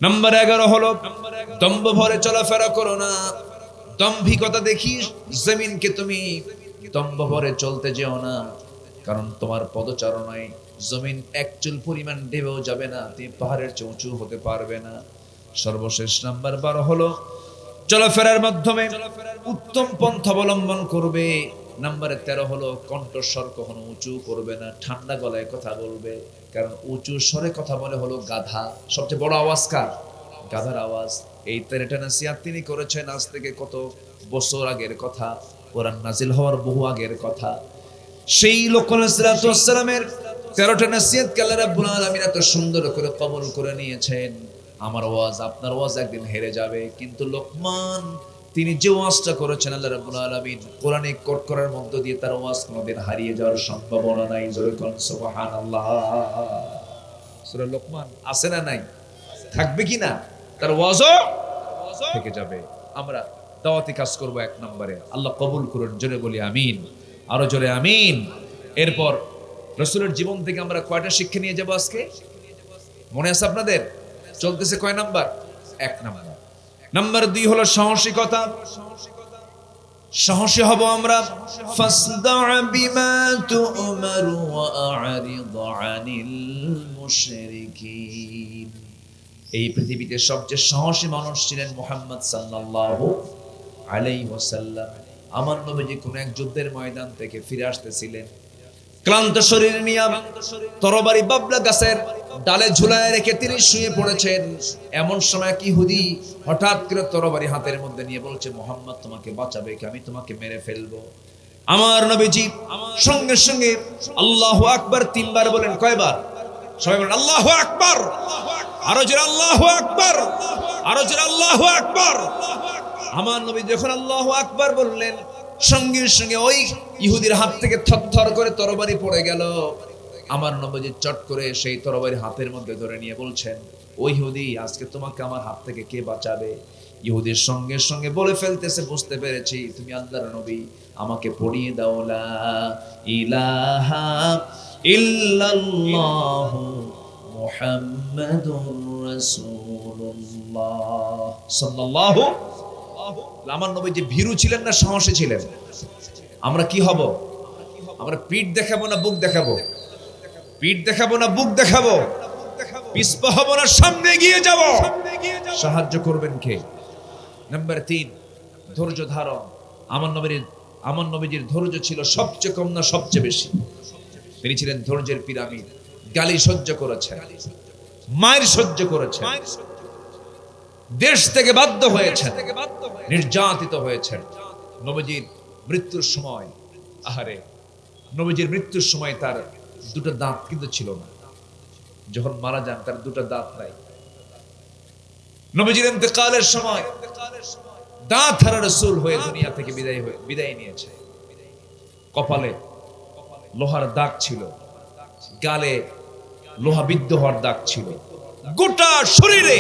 নাম্বার 11 হলো দম্ভ ভরে চলাফেরা করো না। দম্ভিকতা দেখি জমিনকে তুমি দম্ভ ভরে চলতে যেও না, কারণ তোমার পদচারণায় জমিন এক চুল পরিমাণ ডেবেও যাবে না, তুমি পাহাড়ের চেয়ে উঁচু হতে পারবে না। সর্বশেষ নাম্বার 12 হলো চলাফেরার মাধ্যমে উত্তম পন্থা অবলম্বন করবে। নাম্বার 13 হলো কণ্ঠস্বর কখনো উঁচু করবে না, ঠান্ডা গলায় কথা বলবে, কারণ উঁচু স্বরে কথা বলে হলো গাধা। সবচেয়ে বড় আওয়াজ কার? গাধার আওয়াজ। এই 13টা নসিহত তিনি করেছেন আজ থেকে কত বছর আগের কথা, কোরআন নাজিল হওয়ার বহু আগের কথা। সেই লোকমান আলাইহিস সালামের 13টা নসিহতকে আল্লাহ রাব্বুল আলামিন এত সুন্দর করে কবুল করে নিয়েছেন। আমার ওয়াজ, আপনার ওয়াজ একদিন হেরে যাবে, কিন্তু লোকমান তিনি যে ওয়াজটা করেছেন আল্লাহ রাব্বুল আলামিন কোরআনে কোট করার মধ্য দিয়ে তার ওয়াজ কোনোদিন হারিয়ে যাওয়ার সম্ভাবনা নাই। জোরে কোন সুবহানাল্লাহ। সূরা লোকমান আছে না নাই? থাকবে কি না? তার ওয়াজও থেকে যাবে। আমরা দাওয়াতি কাজ করব 1 নম্বরে। আল্লাহ কবুল করুন, জোরে বলি আমিন, আরো জোরে আমিন। এরপর রাসূলের জীবন থেকে আমরা কয়টা শিক্ষা নিয়ে যাব আজকে? মনে আছে আপনাদের? চলতেছে কয় নাম্বার? 1 নাম্বার। নাম্বার 2 হলো সাহসিকতা। সাহসী হব আমরা। ফাসদা বিমা তু'মারু ওয়া আ'রিদ আনিল মুশরিকিন। এই পৃথিবীতে সবচেয়ে সাহসী মানুষ ছিলেন মুহাম্মদ সাল্লাল্লাহু আলাইহি ওয়াসাল্লাম। আমার নবীজি কোন এক যুদ্ধের ময়দান থেকে ফিরে আসতেছিলেন, ক্লান্ত শরীর নিয়ে তরবারি বাবলা গাছের ডালে ঝুলায় রেখে তিনি শুয়ে পড়েছেন। এমন সময় এক ইহুদি হঠাৎ করে তরবারি হাতের মধ্যে নিয়ে বলছে, মুহাম্মদ তোমাকে বাঁচাবে কি? আমি তোমাকে মেরে ফেলবো। আমার নবীজি সঙ্গে সঙ্গে আল্লাহু আকবার 3 বার বলেন। কয়বার? সবাই বলেন আল্লাহু আকবার, আরো জোরে আল্লাহু আকবার, আরো জোরে আল্লাহু আকবার। আমার নবী যখন আল্লাহু আকবার বললেন, সঙ্গে সঙ্গে ওই ইহুদির হাত থেকে থরথর করে তরবারি পড়ে গেল। আমার নবীজি চট করে সেই তরবারি হাতের মধ্যে ধরে নিয়ে বলছেন, ওই ইহুদি, আজকে তোমাকে আমার হাত থেকে কে বাঁচাবে? ইহুদির সঙ্গে সঙ্গে বলে ফেলতেছে, বুঝতে পেরেছি তুমি আল্লাহর নবী, আমাকে পড়িয়ে দাও লা ইলাহা ইল্লাল্লাহু মুহাম্মাদুর রাসূলুল্লাহ সাল্লাল্লাহু। আমার নবী যে ভীরু ছিলেন না সাহসী ছিলেন। আমরা কি হব? আমরা পিঠ দেখাবো না বুক দেখাবো? পিঠ দেখাবো না বুক দেখাবো? পিছপা হব না সামনে এগিয়ে যাব? সাহায্য করবেন কে? নাম্বার 3, ধৈর্য ধারণ। আমার নবীজির ধৈর্য ছিল সবচেয়ে কম না সবচেয়ে বেশি? তিনি ছিলেন ধৈর্যের পিরামিড। গালি সহ্য করেছেন, মায়ের সহ্য করেছেন, দেশ থেকে বাধ্য হয়েছেন, নির্যাতিত হয়েছেন। নবীজির মৃত্যুর সময়, আহারে, নবীজির মৃত্যুর সময় তার দুটো দাঁত কিন্তু ছিল না। যখন মারা যান তার দুটো দাঁত নাই। নবীজির ইন্তেকালের সময় দাঁত হারা রাসূল হয়ে দুনিয়া থেকে বিদায় নিয়েছে। কপালে লোহার দাগ ছিল, গালে লোহা বিদ্ধ হওয়ার দাগ ছিল, গোটা শরীরে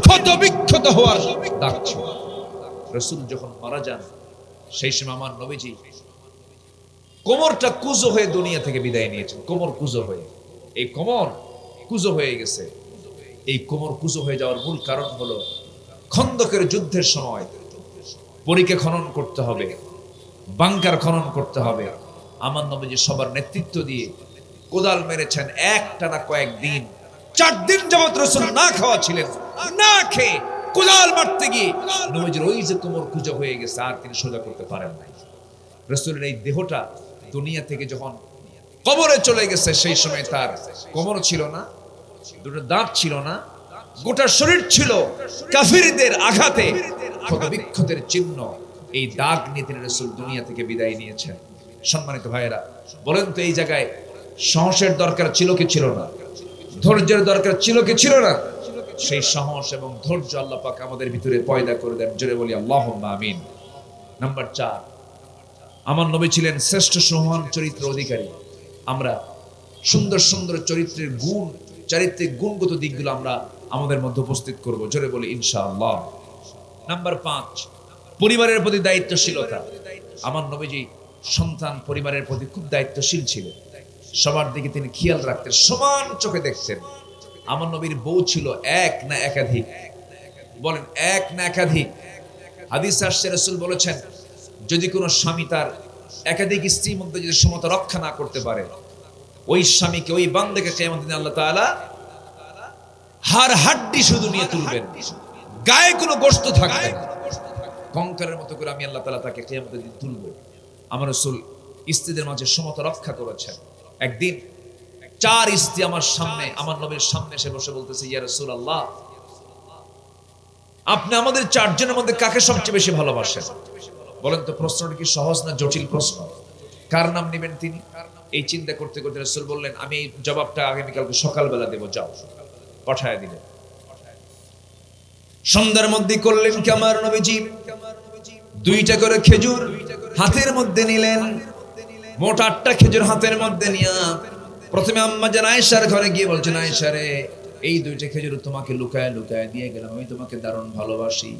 ক্ষত বিক্ষত হওয়ার দাগ ছিল। রাসূল যখন মারা যান সেই সময় আমার নবীজি কোমরটা কুজো হয়ে দুনিয়া থেকে বিদায় নিয়েছেন। কোমর কুজো হয়ে, এই কোমর কুজো হয়ে গেছে। এই কোমর কুজো হয়ে যাওয়ার মূল কারণ হলো খন্দকের যুদ্ধের সময় পরিখা খনন করতে হবে, বাংকার খনন করতে হবে। আমার নবীজি সবার নেতৃত্ব দিয়ে কোদাল মেরেছেন। একটানা কয়েকদিন, 4 দিন যাবত রাসূল না খাওয়া ছিলেন, না খেয়ে কোদাল মারতে গিয়ে নবীজির ওই যে কোমর কুজো হয়ে গেছে, আর তিনি সোজা করতে পারেন নাই। রাসূলের এই দেহটা দুনিয়া থেকে যখন কবরে চলে গেছে, সেই সময় তার কোমর ছিল না, দুটো দাঁত ছিল না, গোটা শরীর ছিল কাফিরদের আঘাতে ক্ষত বিক্ষতের চিহ্ন। এই দাগ নিয়ে তিনি রাসূল দুনিয়া থেকে বিদায় নিয়েছেন। সম্মানিত ভাইয়েরা, বলেন তো এই জায়গায় সাহসের দরকার ছিল কি ছিল না? ধৈর্যের দরকার ছিল কি ছিল না? সেই সাহস এবং ধৈর্য আল্লাহ পাক আমাদের ভিতরে পয়দা করে দেন। জোরে বলি আল্লাহুম্মা আমিন। নাম্বার 4, আমার নবী ছিলেন শ্রেষ্ঠ সুমহান চরিত্র অধিকারী। আমরা সুন্দর সুন্দর চরিত্রের গুণ, চারিত্রিক গুণগত দিকগুলো আমরা আমাদের মধ্যে উপস্থিত করব। জোরে বলি ইনশাআল্লাহ। নাম্বার 5, পরিবারের প্রতি দায়িত্বশীলতা। আমার নবীজি সন্তান পরিবারের প্রতি খুব দায়িত্বশীল ছিলেন। সবার দিকে তিনি খেয়াল রাখতেন, সমান চোখে দেখতেন। আমার নবীর বউ ছিল এক না একাধিক? বলেন এক না একাধিক? হাদিসে আসছে রাসূল বলেছেন, যদি কোনো স্বামী তার একাধিক স্ত্রীর মধ্যে যদি সমতা রক্ষা না করতে পারে, ওই স্বামীকে, ওই বান্দাকে কিয়ামতের দিনে আল্লাহ তাআলা হাড় হাড্ডি শুধু নিয়ে তুলবেন, গায়ে কোনো গোশত থাকবে না। কঙ্কালের মতো করে আমি আল্লাহ তাআলা তাকে কিয়ামতের দিন তুলব। আমার রাসূল স্ত্রীদের মাঝে সমতা রক্ষা করেছেন। একদিন 4 স্ত্রী আমার নবীর সামনে এসে বসে বলতেছে, ইয়া রাসূলুল্লাহ, আপনি আমাদের 4 জনের মধ্যে কাকে সবচেয়ে বেশি ভালোবাসেন? বলেন তো, প্রশ্নটা কি সহজ না জটিল প্রশ্ন? কার নাম নেবেন তিনি? এই চিন্তা করতে করতে রাসূল বললেন, আমি এই জবাবটা আগামীকালকে সকালবেলা দেব, যাও। পাঠায় দিলেন। সন্ধ্যার মধ্যে করলেন কি আমার নবীজি, 2টা করে খেজুর হাতের মধ্যে নিলেন। মোট 8টা খেজুর হাতের মধ্যে নিয়া প্রথমে আম্মা জান আয়েশার ঘরে গিয়ে বলছেন, আয়েশা রে, এই 2টা খেজুর তোমাকে লুকায় লুকায় দিয়ে গেলাম। আমি তোমাকে দারুণ ভালোবাসি,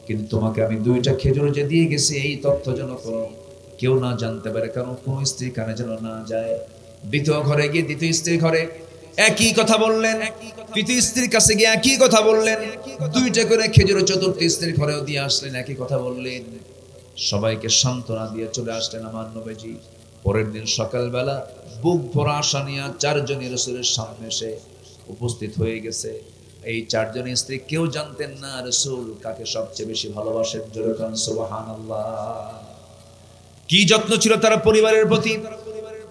কিন্তু তোমাকে আমি 2টা খেজুর যে দিয়ে গেছি, এই তথ্য যেন কোনো কেউ না জানতে পারে, কারণ কোন স্ত্রী কানে যেন না যায়। দ্বিতীয় ঘরে গিয়ে দ্বিতীয় স্ত্রীর ঘরে একই কথা বললেন, তৃতীয় স্ত্রীর কাছে গিয়ে একই কথা বললেন, 2টা করে খেজুর চতুর্থ স্ত্রীর ঘরেও দিয়ে আসলেন, একই কথা বললেন। সবাইকে সান্ত্বনা দিয়ে চলে আসলেন আমার নবীজি। পরের দিন সকালবেলা বুক ভরা আশা নিয়ে 4 জনই রাসূলের সামনে এসে উপস্থিত হয়ে গেছে। এই 4 জনের স্ত্রী কেউ জানতেন না রাসূল কাকে সবচেয়ে বেশি ভালোবাসেন। জোরে বলেন সুবহানাল্লাহ। কি যত্ন ছিল তার পরিবারের প্রতি।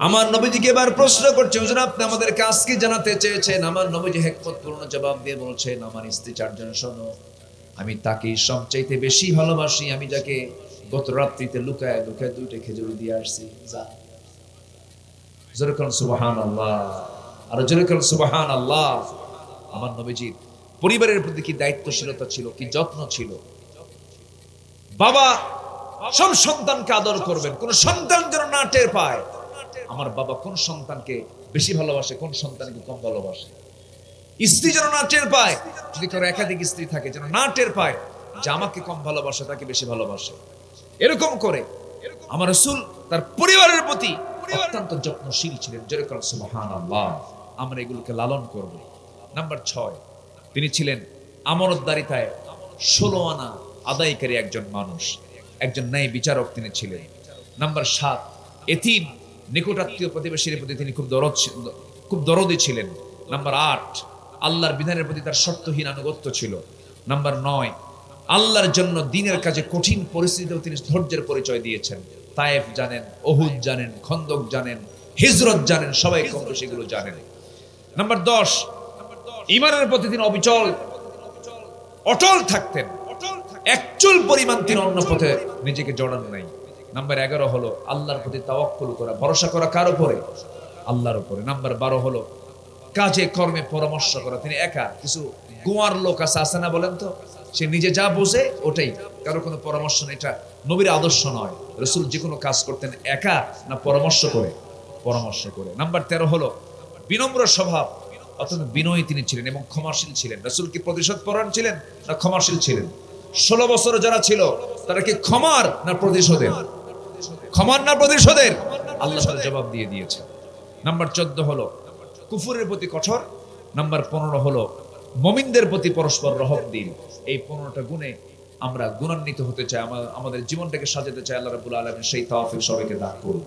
আমার নবীজিকে এবার প্রশ্ন করছে, হুজুর আপনি আমাদেরকে আজকে জানাতে চেয়েছেন। আমার নবীজি হিকমতপূর্ণ জবাব দিয়ে বলছেন, আমার স্ত্রী 4 জন শোনো, আমি তাকেই সবচাইতে বেশি ভালোবাসি, আমি যাকে গত রাত্রিতে লুকায় লুকায় 2টা খেজুর দিয়ে আসছি। যা, জোরে বলেন সুবহানাল্লাহ। আর জোরে বলেন সুবহানাল্লাহ। আমার নবীজির পরিবারের প্রতি কি দায়িত্বশীলতা ছিল, কি যত্ন ছিল। বাবা সব সন্তানকে আদর করবেন, কোন সন্তান যেন না টের পায় আমার বাবা কোন সন্তানকে বেশি ভালোবাসে, কোন সন্তানকে কম ভালোবাসে। স্ত্রী যেন না টের পায়, যদি কারো একাধিক স্ত্রী থাকে যেন না টের পায় যে আমাকে কম ভালোবাসে তাকে বেশি ভালোবাসে। এরকম করে আমার রাসূল তার পরিবারের প্রতি অত্যন্ত যত্নশীল ছিলেন। জোরে বলেন সুবহানাল্লাহ। আমরা এগুলোকে লালন করব। নাম্বার 6, তিনি ছিলেন আমানতদারিতায় 16 আনা আদায়কারী একজন মানুষ, একজন ন্যায় বিচারক তিনি ছিলেন। নাম্বার 7, এতিম নিকটাত্মীয় প্রতিবেশীর প্রতি তিনি খুব দরদি ছিলেন। নাম্বার 8, আল্লাহর বিধানের প্রতি তার শর্তহীন আনুগত্য ছিল। নাম্বার 9, আল্লাহর জন্য দ্বীনের কাজে কঠিন পরিস্থিতিতেও তিনি ধৈর্যের পরিচয় দিয়েছেন। তায়েফ জানেন, উহুদ জানেন, খন্দক জানেন, হিজরত জানেন, সবাই কম বেশি এগুলো জানেন। নাম্বার 10, ঈমানের প্রতি তিনি অটল থাকতেন, একচুল পরিমাণ তিনি অন্য পথে নিজেকে জড়ান নাই। নাম্বার 11 হলো আল্লাহর প্রতি তাওয়াক্কুল করা, ভরসা করা কার উপরে? আল্লাহর উপরে। নাম্বার 12 হলো কাজে কর্মে পরামর্শ করা। তিনি একা, কিছু গোয়ার লোক আছে না বলেন তো, সে নিজে যা বোঝে ওটাই, কারো কোনো পরামর্শ নেই। এটা নবীর আদর্শ নয়। রাসূল যে কোনো কাজ করতেন একা না পরামর্শ করে। নাম্বার 13 হলো বিনম্র স্বভাব, অত্যন্ত বিনয়ী তিনি ছিলেন এবং ক্ষমাশীল ছিলেন। রাসূল কি প্রতিশোধ পরায়ণ ছিলেন না ক্ষমাশীল ছিলেন? 16 বছর যারা ছিল তারা কি ক্ষমার না প্রতিশোধের? আল্লাহ তাআলা জবাব দিয়ে দিয়েছে। নাম্বার 14 হলো কুফরের প্রতি কঠোর। নাম্বার 15 হলো মুমিনদের প্রতি পরস্পর রহমদিল। এই 15টা গুণে আমরা গুণান্বিত হতে চাই, আমাদের জীবনটাকে সাজাতে চাই। আল্লাহ রাব্বুল আলামিন সেই তৌফিক সবাইকে দান করুন।